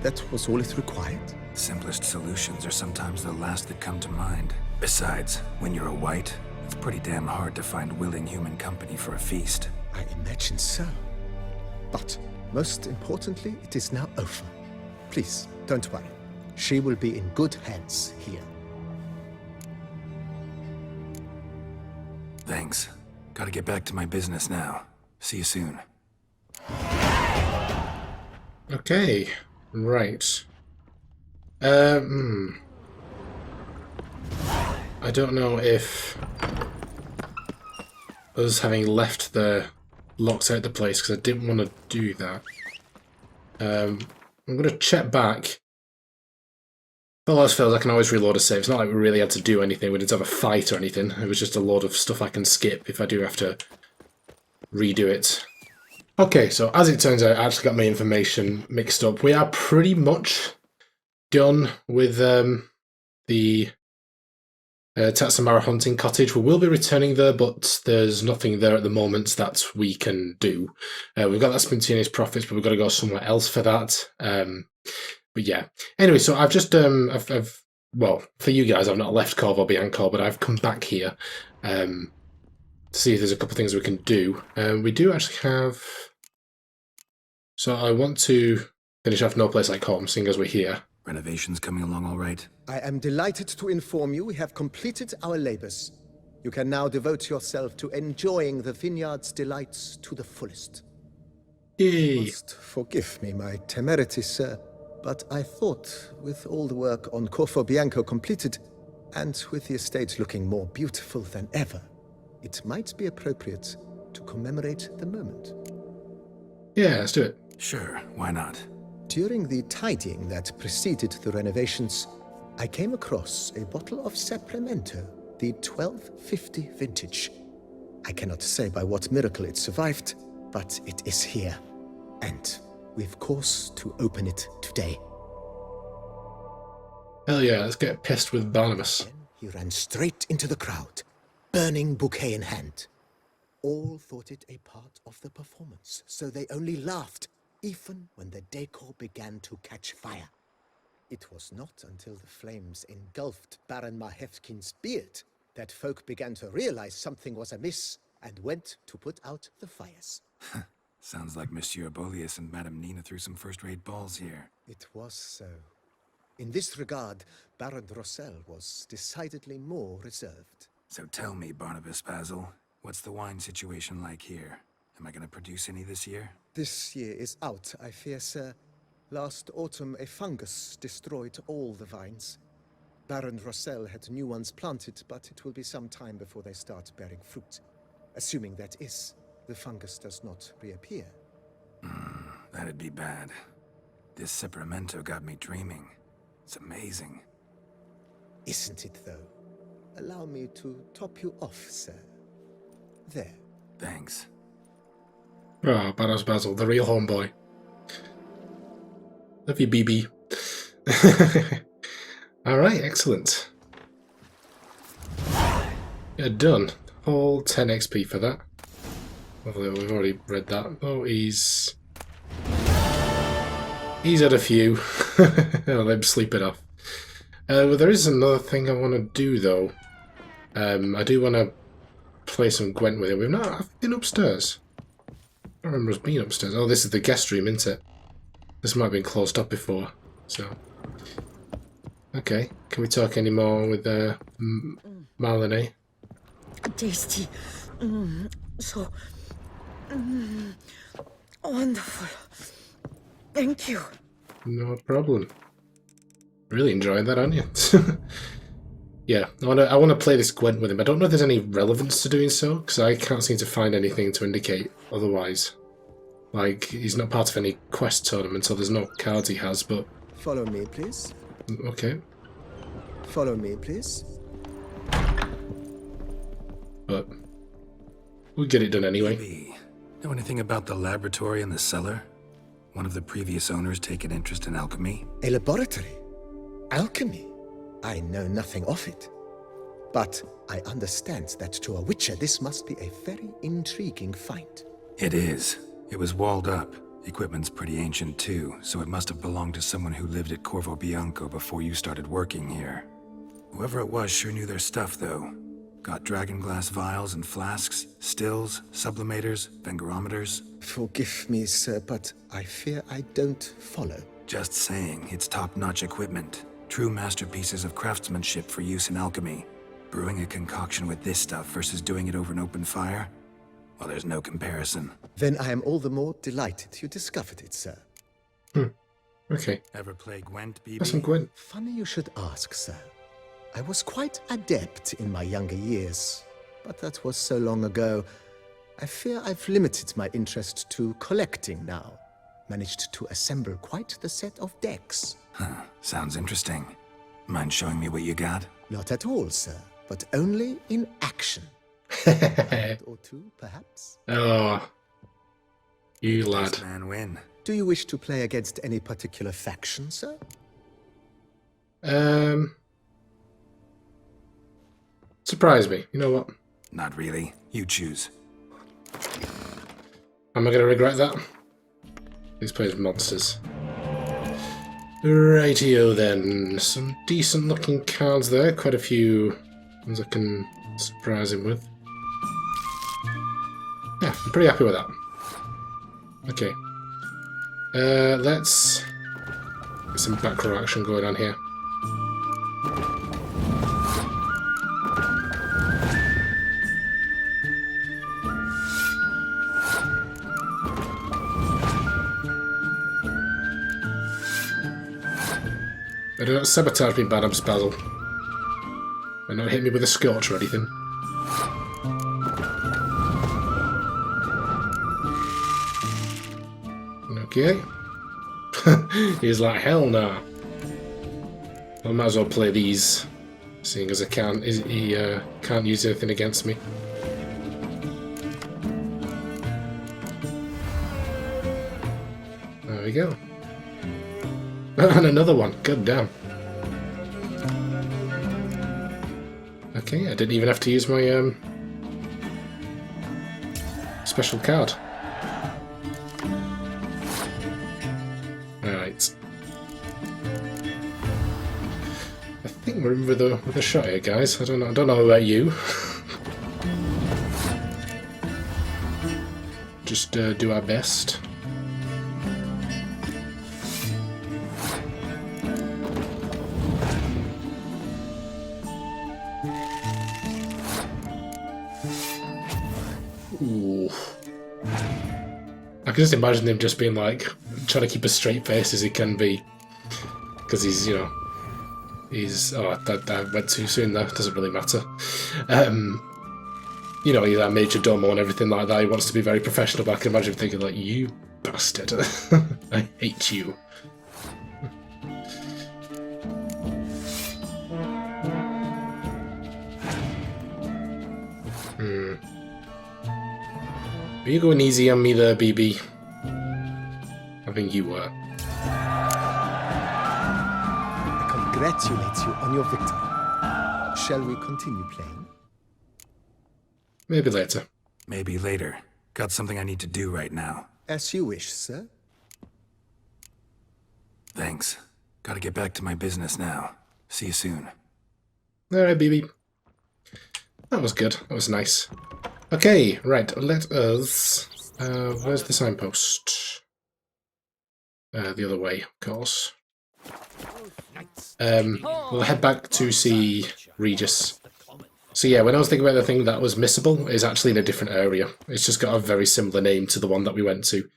That was all it required? Simplest solutions are sometimes the last that come to mind. Besides, when you're a white, it's pretty damn hard to find willing human company for a feast. I imagine so. But most importantly, it is now over. Please, don't worry. She will be in good hands here. Thanks. Gotta get back to my business now. See you soon. Okay, right. I don't know if us having left the locks out the place, because I didn't want to do that. I'm going to check back. If all else fails, I can always reload a save. It's not like we really had to do anything. We didn't have a fight or anything. It was just a load of stuff I can skip if I do have to redo it. Okay, so as it turns out, I actually got my information mixed up. We are pretty much done with the Trastamara Hunting Cottage. We will be returning there, but there's nothing there at the moment that we can do. We've got that spontaneous profits, but we've got to go somewhere else for that. But yeah. Anyway, so I've just well, for you guys, I've not left Corvo Bianco, but I've come back here to see if there's a couple of things we can do. We do actually have. So I want to finish off No Place Like Home, seeing as we're here. Renovations coming along all right? I am delighted to inform you we have completed our labors. You can now devote yourself to enjoying the vineyard's delights to the fullest. Yay! Must forgive me my temerity, sir, but I thought with all the work on Corvo Bianco completed, and with the estate looking more beautiful than ever, it might be appropriate to commemorate the moment. Yeah, let's do it. Sure, why not? During the tidying that preceded the renovations, I came across a bottle of Sapramento, the 1250 vintage. I cannot say by what miracle it survived, but it is here. And we've course to open it today. Hell yeah, let's get pissed with Barnabas. Then he ran straight into the crowd, burning bouquet in hand. All thought it a part of the performance, so they only laughed, even when the decor began to catch fire. It was not until the flames engulfed Baron Mahevkin's beard that folk began to realize something was amiss and went to put out the fires. Sounds like Monsieur Bolius and Madame Nina threw some first-rate balls here. It was so. In this regard, Baron Rossel was decidedly more reserved. So tell me, Barnabas-Basil, what's the wine situation like here? Am I going to produce any this year? This year is out, I fear, sir. Last autumn, a fungus destroyed all the vines. Baron Rossel had new ones planted, but it will be some time before they start bearing fruit. Assuming that is, the fungus does not reappear. That'd be bad. This Sapramento got me dreaming. It's amazing. Isn't it, though? Allow me to top you off, sir. There. Thanks. Oh, Barnabas-Basil, the real homeboy. Love you, BB. Alright, excellent. Yeah, done. All 10 XP for that. Although we've already read that. Oh, he's had a few. I'll let him sleep it off. Well, there is another thing I want to do, though. I do want to play some Gwent with him. I've been upstairs. I don't remember us being upstairs. Oh, this is the guest room, isn't it? This might have been closed up before, so... Okay, can we talk any more with Marlene? Tasty. So... wonderful. Thank you. No problem. Really enjoying that, aren't you? Yeah, I want to play this Gwent with him. I don't know if there's any relevance to doing so, because I can't seem to find anything to indicate otherwise. Like, he's not part of any quest tournament, so there's no cards he has, but... Follow me, please. Okay. Follow me, please. But we'll get it done anyway. Maybe. Know anything about the laboratory in the cellar? One of the previous owners take an interest in alchemy? A laboratory? Alchemy? I know nothing of it. But I understand that to a witcher this must be a very intriguing find. It is. It was walled up. Equipment's pretty ancient too, so it must have belonged to someone who lived at Corvo Bianco before you started working here. Whoever it was sure knew their stuff, though. Got dragon glass vials and flasks, stills, sublimators, vengerometers. Forgive me, sir, but I fear I don't follow. Just saying, it's top-notch equipment. True masterpieces of craftsmanship for use in alchemy. Brewing a concoction with this stuff versus doing it over an open fire? Well, there's no comparison. Then I am all the more delighted you discovered it, sir. Okay. Ever play Gwent, BB? That's some Gwent. Funny you should ask, sir. I was quite adept in my younger years, but that was so long ago. I fear I've limited my interest to collecting now. Managed to assemble quite the set of decks. Huh, sounds interesting. Mind showing me what you got? Not at all, sir, but only in action. Or two, perhaps? Oh, you lad. Best man win. Do you wish to play against any particular faction, sir? Surprise me. You know what? Not really. You choose. Am I going to regret that? These players monsters. Rightio then. Some decent looking cards there. Quite a few ones I can surprise him with. Yeah, I'm pretty happy with that. Okay. Let's get some back row action going on here. Better not sabotage me, Barnabas-Basil. And not hit me with a scorch or anything. Okay. He's like, hell no. I might as well play these, seeing as he can't use anything against me. There we go. And another one. God damn. Okay, I didn't even have to use my special card. Alright. I think we're in with a shot here, guys. I don't know about you. Just do our best. Ooh. I can just imagine him just being like, trying to keep a straight face as he can be. Because he's, you know, oh, that went too soon there, doesn't really matter. You know, he's a major domo and everything like that, he wants to be very professional, but I can imagine him thinking like, you bastard, I hate you. Are you going easy on me there, BB? I think you were. I congratulate you on your victory. Shall we continue playing? Maybe later. Maybe later. Got something I need to do right now. As you wish, sir. Thanks. Gotta get back to my business now. See you soon. Alright, BB. That was good. That was nice. Okay, right, let us... where's the signpost? The other way, of course. We'll head back to see Regis. So yeah, when I was thinking about the thing that was missable, it's actually in a different area. It's just got a very similar name to the one that we went to.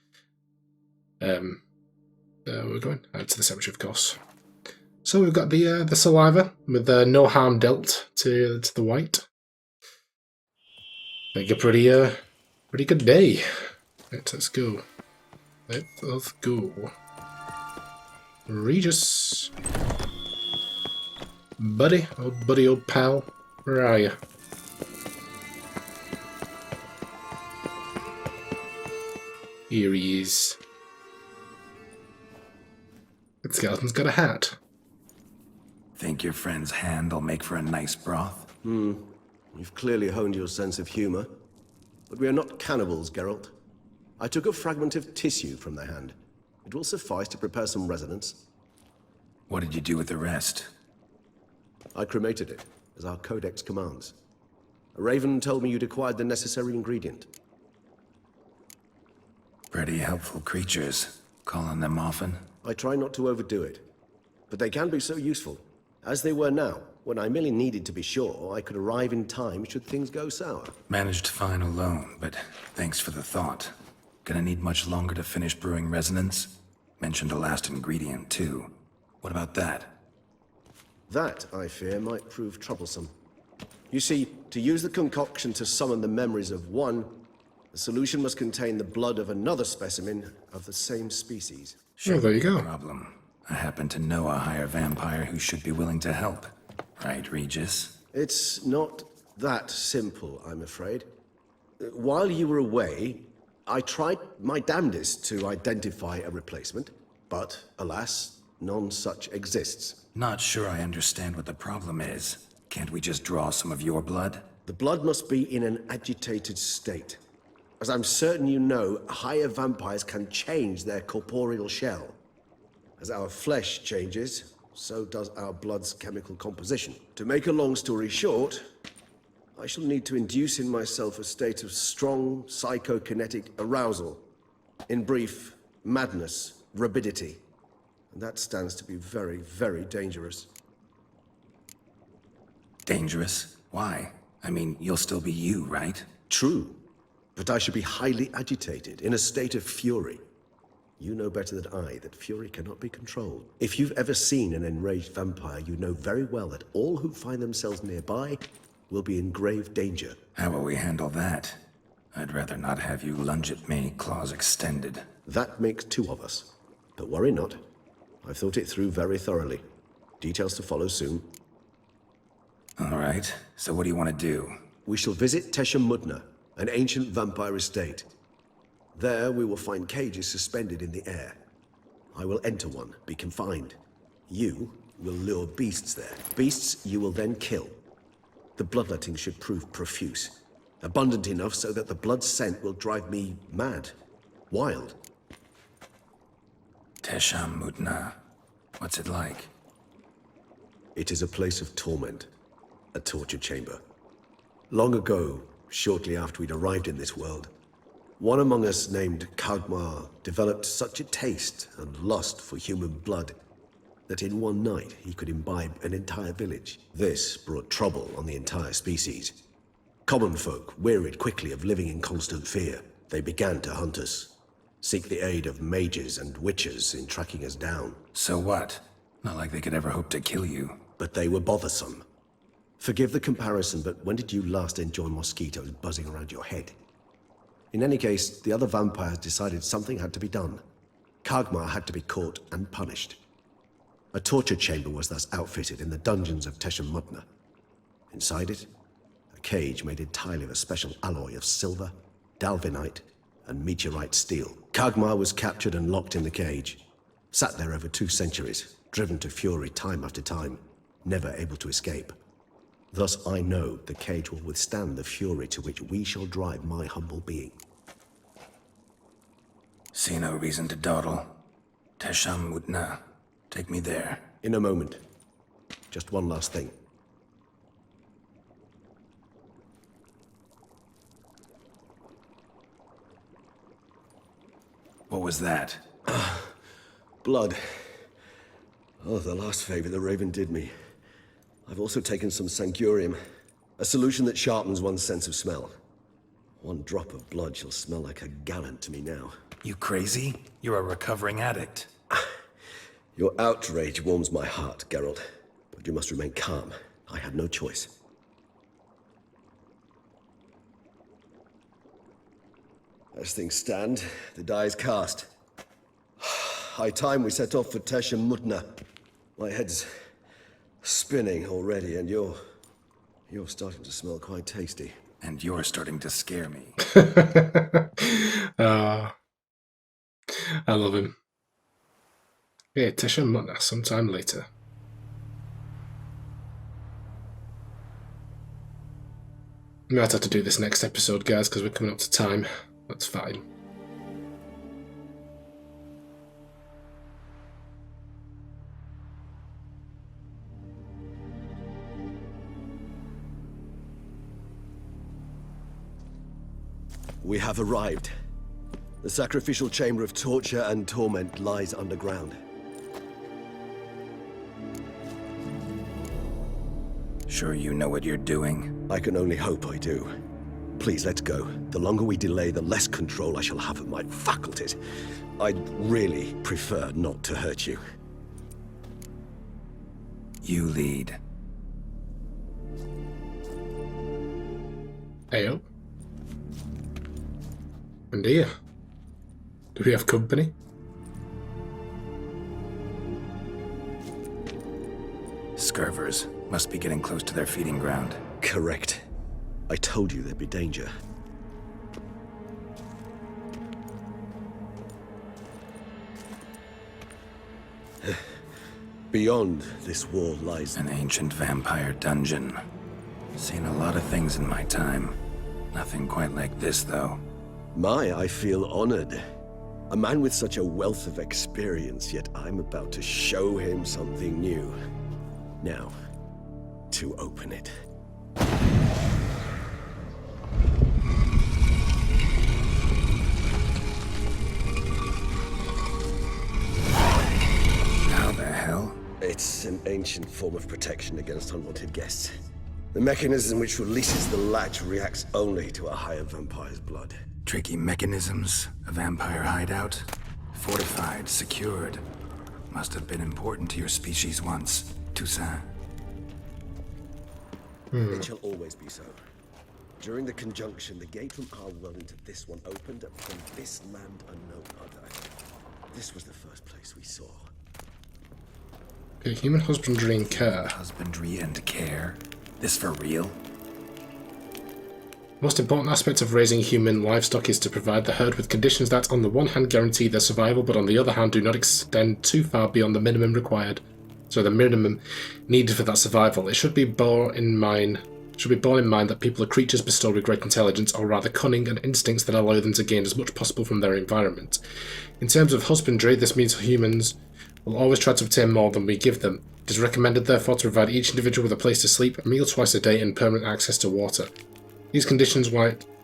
We're going to the cemetery, of course. So we've got the saliva with no harm dealt to the white. I think a pretty good day. Right, let's go. Let's go. Regis. Buddy, old pal. Where are you? Here he is. That skeleton's got a hat. Think your friend's hand will make for a nice broth? You've clearly honed your sense of humor. But we are not cannibals, Geralt. I took a fragment of tissue from their hand. It will suffice to prepare some resonance. What did you do with the rest? I cremated it, as our codex commands. A raven told me you'd acquired the necessary ingredient. Pretty helpful creatures. Call on them often? I try not to overdo it, but they can be so useful, as they were now, when I merely needed to be sure I could arrive in time should things go sour. Managed fine alone, but thanks for the thought. Gonna need much longer to finish brewing resonance? Mentioned a last ingredient, too. What about that? That, I fear, might prove troublesome. You see, to use the concoction to summon the memories of one, the solution must contain the blood of another specimen of the same species. Oh, there you go. Problem. I happen to know a higher vampire who should be willing to help. Right, Regis? It's not that simple, I'm afraid. While you were away, I tried my damnedest to identify a replacement, but alas, none such exists. Not sure I understand what the problem is. Can't we just draw some of your blood? The blood must be in an agitated state. As I'm certain you know, higher vampires can change their corporeal shell. As our flesh changes, so does our blood's chemical composition. To make a long story short, I shall need to induce in myself a state of strong psychokinetic arousal. In brief, madness, rabidity. And that stands to be very, very dangerous. Dangerous? Why? I mean, you'll still be you, right? True, but I should be highly agitated, in a state of fury. You know better than I that fury cannot be controlled. If you've ever seen an enraged vampire, you know very well that all who find themselves nearby will be in grave danger. How will we handle that? I'd rather not have you lunge at me, claws extended. That makes two of us. But worry not. I've thought it through very thoroughly. Details to follow soon. All right, so what do you want to do? We shall visit Teshamudna, an ancient vampire estate. There we will find cages suspended in the air. I will enter one, be confined. You will lure beasts there. Beasts you will then kill. The bloodletting should prove profuse. Abundant enough so that the blood scent will drive me mad. Wild. Teshamudna. What's it like? It is a place of torment. A torture chamber. Long ago, shortly after we'd arrived in this world, one among us named Kagmar developed such a taste and lust for human blood that in one night he could imbibe an entire village. This brought trouble on the entire species. Common folk wearied quickly of living in constant fear. They began to hunt us, seek the aid of mages and witches in tracking us down. So what? Not like they could ever hope to kill you. But they were bothersome. Forgive the comparison, but when did you last enjoy mosquitoes buzzing around your head? In any case, the other vampires decided something had to be done. Kagmar had to be caught and punished. A torture chamber was thus outfitted in the dungeons of Teshamudna. Inside it, a cage made entirely of a special alloy of silver, dalvinite, and meteorite steel. Kagmar was captured and locked in the cage. Sat there over 2 centuries, driven to fury time after time, never able to escape. Thus I know the cage will withstand the fury to which we shall drive my humble being. See no reason to dawdle. Teshamudna. Take me there. In a moment. Just one last thing. What was that? Blood. Oh, the last favor the Raven did me. I've also taken some Sancurium, a solution that sharpens one's sense of smell. One drop of blood shall smell like a gallon to me now. You crazy? You're a recovering addict. Your outrage warms my heart, Geralt, but you must remain calm. I had no choice. As things stand, the die is cast. High time we set off for Teshamudna. My head's spinning already, and you're starting to smell quite tasty. And you're starting to scare me. I love him. Yeah, Teshamudna sometime later. We might have to do this next episode, guys, because we're coming up to time. That's fine. We have arrived. The sacrificial chamber of torture and torment lies underground. Sure you know what you're doing? I can only hope I do. Please, let's go. The longer we delay, the less control I shall have of my faculties. I'd really prefer not to hurt you. You lead. Ayo. And here. Do we have company? Scurvers must be getting close to their feeding ground. Correct. I told you there'd be danger. Beyond this wall lies An ancient vampire dungeon. Seen a lot of things in my time. Nothing quite like this, though. I feel honored. A man with such a wealth of experience, yet I'm about to show him something new. Now, to open it. How the hell? It's an ancient form of protection against unwanted guests. The mechanism which releases the latch reacts only to a higher vampire's blood. Tricky mechanisms, a vampire hideout. Fortified, secured. Must have been important to your species once, Toussaint. It shall always be so. During the conjunction, the gate from our world into this one opened up from this land and no other. This was the first place we saw. Okay, human husbandry and care. Husbandry and care. This for real? Most important aspect of raising human livestock is to provide the herd with conditions that, on the one hand, guarantee their survival, but on the other hand, do not extend too far beyond the minimum required. So the minimum needed for that survival. It should be borne in mind that people are creatures bestowed with great intelligence, or rather cunning and instincts that allow them to gain as much possible from their environment. In terms of husbandry, this means humans will always try to obtain more than we give them. It is recommended, therefore, to provide each individual with a place to sleep, a meal twice a day, and permanent access to water. These conditions,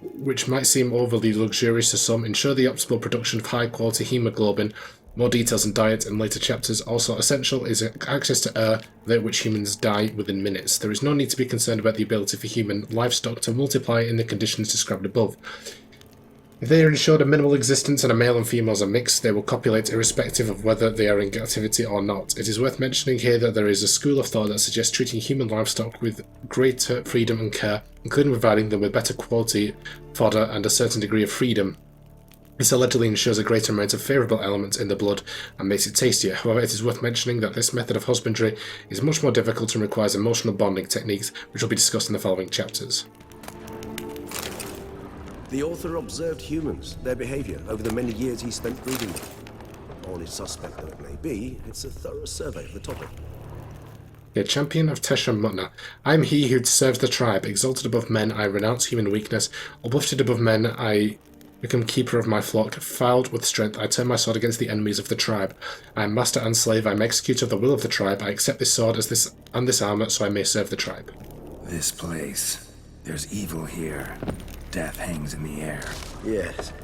which might seem overly luxurious to some, ensure the optimal production of high-quality hemoglobin. More details on diet in later chapters. Also essential is access to air, without which humans die within minutes. There is no need to be concerned about the ability for human livestock to multiply in the conditions described above. If they are ensured a minimal existence and a male and females are mixed, they will copulate irrespective of whether they are in captivity or not. It is worth mentioning here that there is a school of thought that suggests treating human livestock with greater freedom and care, including providing them with better quality fodder and a certain degree of freedom. This allegedly ensures a greater amount of favourable elements in the blood and makes it tastier. However, it is worth mentioning that this method of husbandry is much more difficult and requires emotional bonding techniques, which will be discussed in the following chapters. The author observed humans, their behavior, over the many years he spent breeding them. Honest suspect though it may be, it's a thorough survey of the topic. A champion of Tesha Mutna. I am he who serves the tribe. Exalted above men, I renounce human weakness. Uplifted above men, I become keeper of my flock. Filled with strength, I turn my sword against the enemies of the tribe. I am master and slave. I am executor of the will of the tribe. I accept this sword as this armor, so I may serve the tribe. This place. There's evil here. Death hangs in the air. Yes.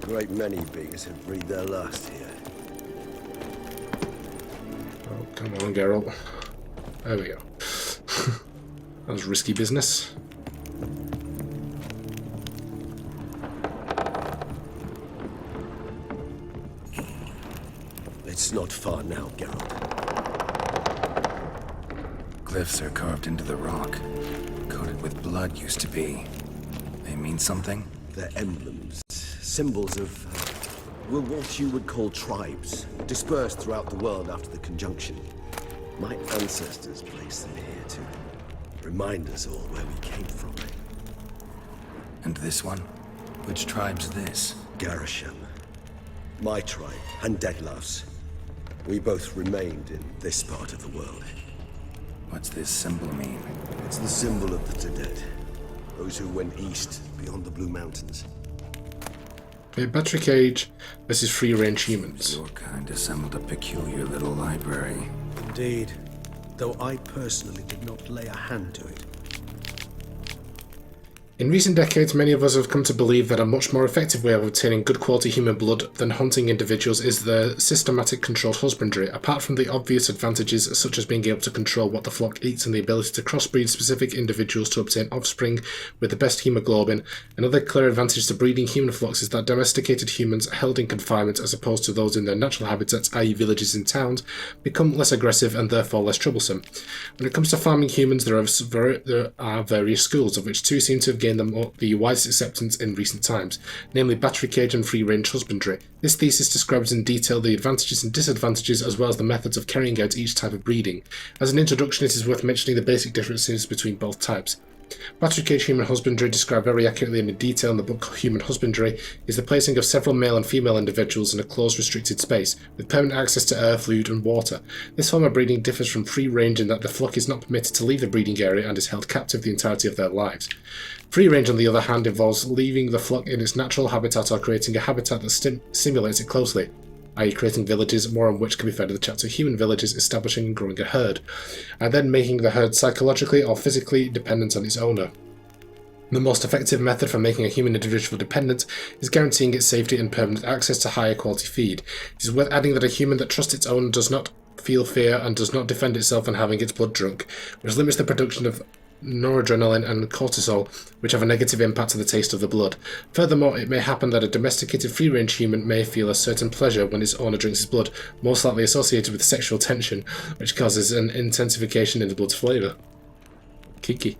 Great many beings have breathed their last here. Oh, come on, Geralt. There we go. That was risky business. It's not far now, Geralt. Glyphs are carved into the rock. Coated with blood used to be. They mean something? They're emblems, symbols of, what you would call tribes, dispersed throughout the world after the conjunction. My ancestors placed them here to remind us all where we came from. And this one? Which tribe's this? Garisham. My tribe, and Deadlouse. We both remained in this part of the world. What's this symbol mean? It's the symbol of the dead. Those who went east, beyond the Blue Mountains. Okay, battery cage versus free-range humans. Your kind assembled a peculiar little library. Indeed. Though I personally did not lay a hand to it. In recent decades, many of us have come to believe that a much more effective way of obtaining good quality human blood than hunting individuals is the systematic controlled husbandry. Apart from the obvious advantages such as being able to control what the flock eats and the ability to crossbreed specific individuals to obtain offspring with the best hemoglobin, another clear advantage to breeding human flocks is that domesticated humans held in confinement as opposed to those in their natural habitats, i.e. villages and towns, become less aggressive and therefore less troublesome. When it comes to farming humans, there are various schools, of which two seem to have gained the widest acceptance in recent times, namely battery cage and free-range husbandry. This thesis describes in detail the advantages and disadvantages as well as the methods of carrying out each type of breeding. As an introduction, it is worth mentioning the basic differences between both types. Battery cage human husbandry, described very accurately and in detail in the book Human Husbandry, is the placing of several male and female individuals in a closed restricted space, with permanent access to air, food and water. This form of breeding differs from free range in that the flock is not permitted to leave the breeding area and is held captive the entirety of their lives. Free range, on the other hand, involves leaving the flock in its natural habitat or creating a habitat that simulates it closely, i.e. creating villages, more on which can be found in the chapter Human Villages, establishing and growing a herd, and then making the herd psychologically or physically dependent on its owner. The most effective method for making a human individual dependent is guaranteeing its safety and permanent access to higher quality feed. It is worth adding that a human that trusts its owner does not feel fear and does not defend itself when having its blood drunk, which limits the production of noradrenaline and cortisol, which have a negative impact on the taste of the blood. Furthermore, it may happen that a domesticated free-range human may feel a certain pleasure when its owner drinks his blood, most likely associated with sexual tension, which causes an intensification in the blood's flavour. Kiki.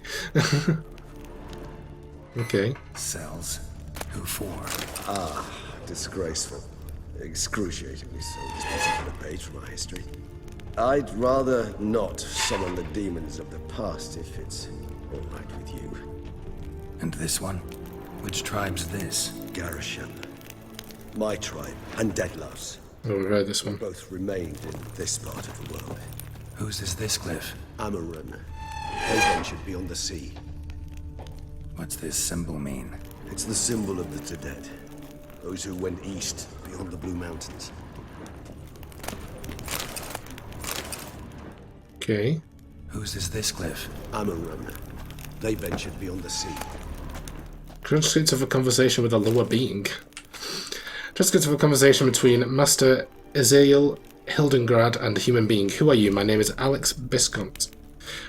Okay. Cells. Who for? Disgraceful. Excruciatingly so, this particular page from our history. I'd rather not summon the demons of the past if it's all right with you. And this one? Which tribe's this? Garashan. My tribe, and Deadlouse. Oh, we heard this one. Both remained in this part of the world. Whose is this cliff? Amaran. They ventured beyond the sea. What's this symbol mean? It's the symbol of the Dead. Those who went east, beyond the Blue Mountains. Okay. Whose is this cliff? Amaran. They ventured beyond the sea. Transcript of a conversation with a lower being. Transcript of a conversation between Master Ezekiel Hildengrad and a human being. Who are you? My name is Alex Biscont.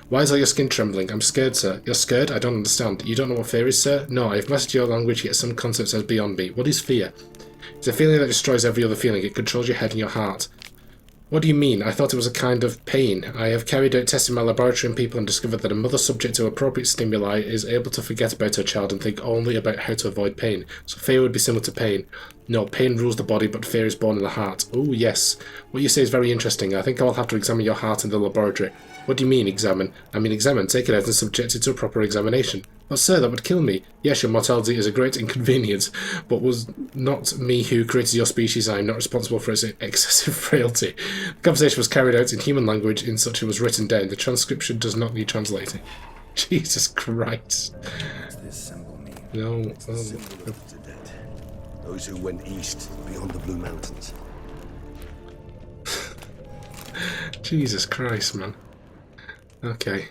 Why is all your skin trembling? I'm scared, sir. You're scared? I don't understand. You don't know what fear is, sir? No, I've mastered your language, yet some concepts are beyond me. What is fear? It's a feeling that destroys every other feeling. It controls your head and your heart. What do you mean? I thought it was a kind of pain. I have carried out tests in my laboratory on people and discovered that a mother subject to appropriate stimuli is able to forget about her child and think only about how to avoid pain. So fear would be similar to pain. No, pain rules the body, but fear is born in the heart. Oh, yes. What you say is very interesting. I think I will have to examine your heart in the laboratory. What do you mean, examine? I mean examine. Take it out and subject it to a proper examination. But sir, that would kill me. Yes, your mortality is a great inconvenience, but was not me who created your species. I am not responsible for its excessive frailty. The conversation was carried out in human language in such it was written down. The transcription does not need translating. Jesus Christ. What's this symbol mean? No. It's the symbol of the Dead. Those who went east, beyond the Blue Mountains. Jesus Christ, man. Okay.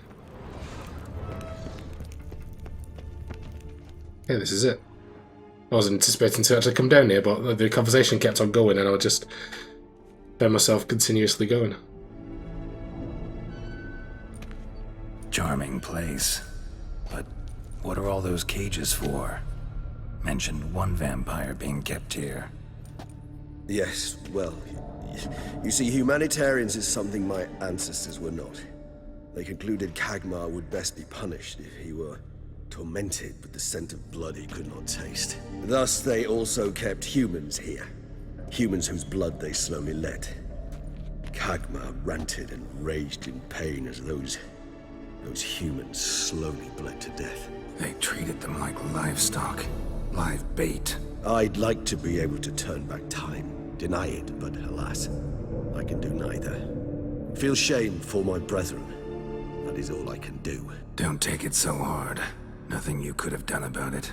Yeah, this is it. I wasn't anticipating to actually come down here, but the conversation kept on going and I would just found myself continuously going. Charming place. But what are all those cages for? Mentioned one vampire being kept here. Yes, well, you see, humanitarians is something my ancestors were not. They concluded Kagmar would best be punished if he were tormented with the scent of blood he could not taste. Thus, they also kept humans here. Humans whose blood they slowly let. Kagmar ranted and raged in pain as those humans slowly bled to death. They treated them like livestock. Live bait. I'd like to be able to turn back time, deny it, but alas, I can do neither. Feel shame for my brethren. That is all I can do. Don't take it so hard. Nothing you could have done about it.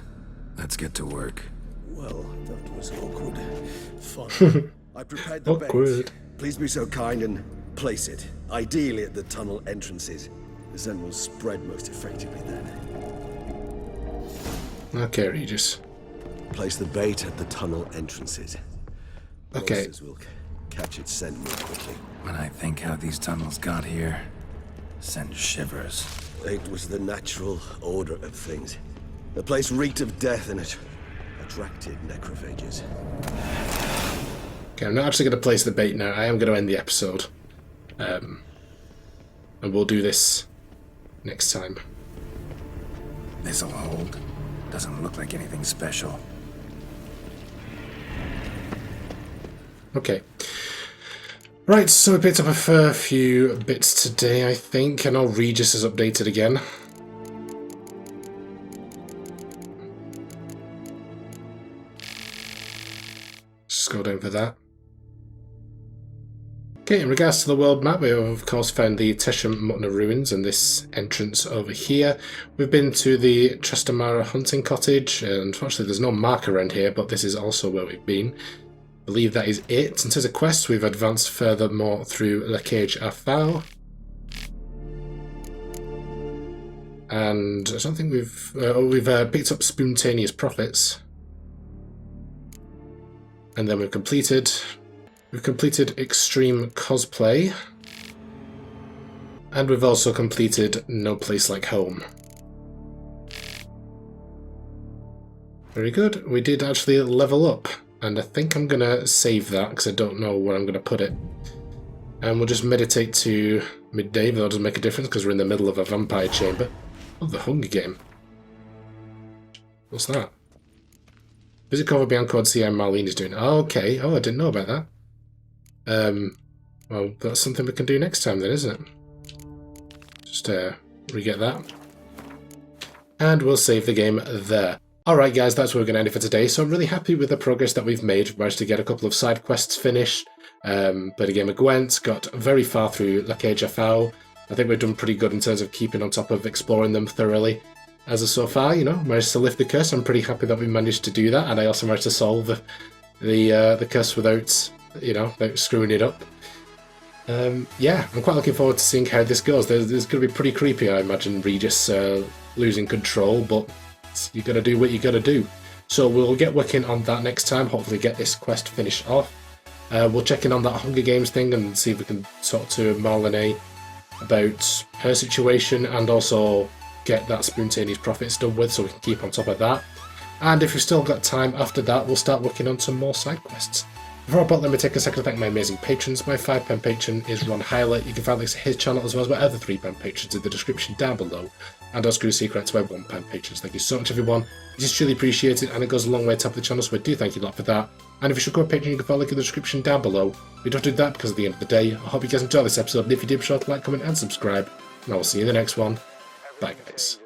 Let's get to work. Well, that was awkward. Fine. I prepared the Awkward. bait. Please be so kind and place it, ideally at the tunnel entrances. The scent will spread most effectively then. Okay, Regis. Place the bait at the tunnel entrances. Okay. Monsters will catch its scent more quickly. When I think how these tunnels got here, send shivers. It was the natural order of things. The place reeked of death and it attracted necrophages. Okay, I'm not actually going to place the bait now. I am going to end the episode. And we'll do this next time. This'll hold. Doesn't look like anything special. Okay. Right, so we picked up a fair few bits today, I think. I know Regis is updated again. Just go down for that. Okay, in regards to the world map, we have of course found the Tesham Mutna ruins and this entrance over here. We've been to the Trastamara Hunting Cottage, and unfortunately there's no mark around here, but this is also where we've been. I believe that is it. In terms of quests, we've advanced furthermore through La Cage Afau. And I don't think we've picked up Spontaneous Profits. And then we've completed Extreme Cosplay. And we've also completed No Place Like Home. Very good. We did actually level up. And I think I'm going to save that because I don't know where I'm going to put it. And we'll just meditate to midday, but that doesn't make a difference because we're in the middle of a vampire chamber. Oh, the Hunger Game. What's that? Visit Corvo Bianco and see how Marlene is doing. Oh, okay. Oh, I didn't know about that. Well, that's something we can do next time then, isn't it? Just re-get that. And we'll save the game there. Alright guys, that's where we're going to end it for today. So I'm really happy with the progress that we've made. We've managed to get a couple of side quests finished. Played a game of Gwent, got very far through La Cage Afau. I think we've done pretty good in terms of keeping on top of exploring them thoroughly. As of so far, you know, managed to lift the curse. I'm pretty happy that we managed to do that. And I also managed to solve the curse without, you know, without screwing it up. Yeah, I'm quite looking forward to seeing how this goes. There's going to be pretty creepy, I imagine, Regis losing control, but you got to do what you got to do. So we'll get working on that next time, hopefully get this quest finished off. We'll check in on that Hunger Games thing and see if we can talk to Marlene about her situation and also get that Spontaneous Profits done with so we can keep on top of that. And if we've still got time after that, we'll start working on some more side quests. Before I bother, let me take a second to thank my amazing patrons. My £5 patron is Ron Hyler. You can find links to his channel as well as my other £3 patrons in the description down below. And our Screw Secret to my £1 patrons. Thank you so much, everyone. It is truly appreciated and it goes a long way to help the channel, so I do thank you a lot for that. And if you should go a patron, you can find a link in the description down below. We don't do that because at the end of the day, I hope you guys enjoyed this episode. And if you did, be sure to like, comment and subscribe. And I will see you in the next one. Bye, guys.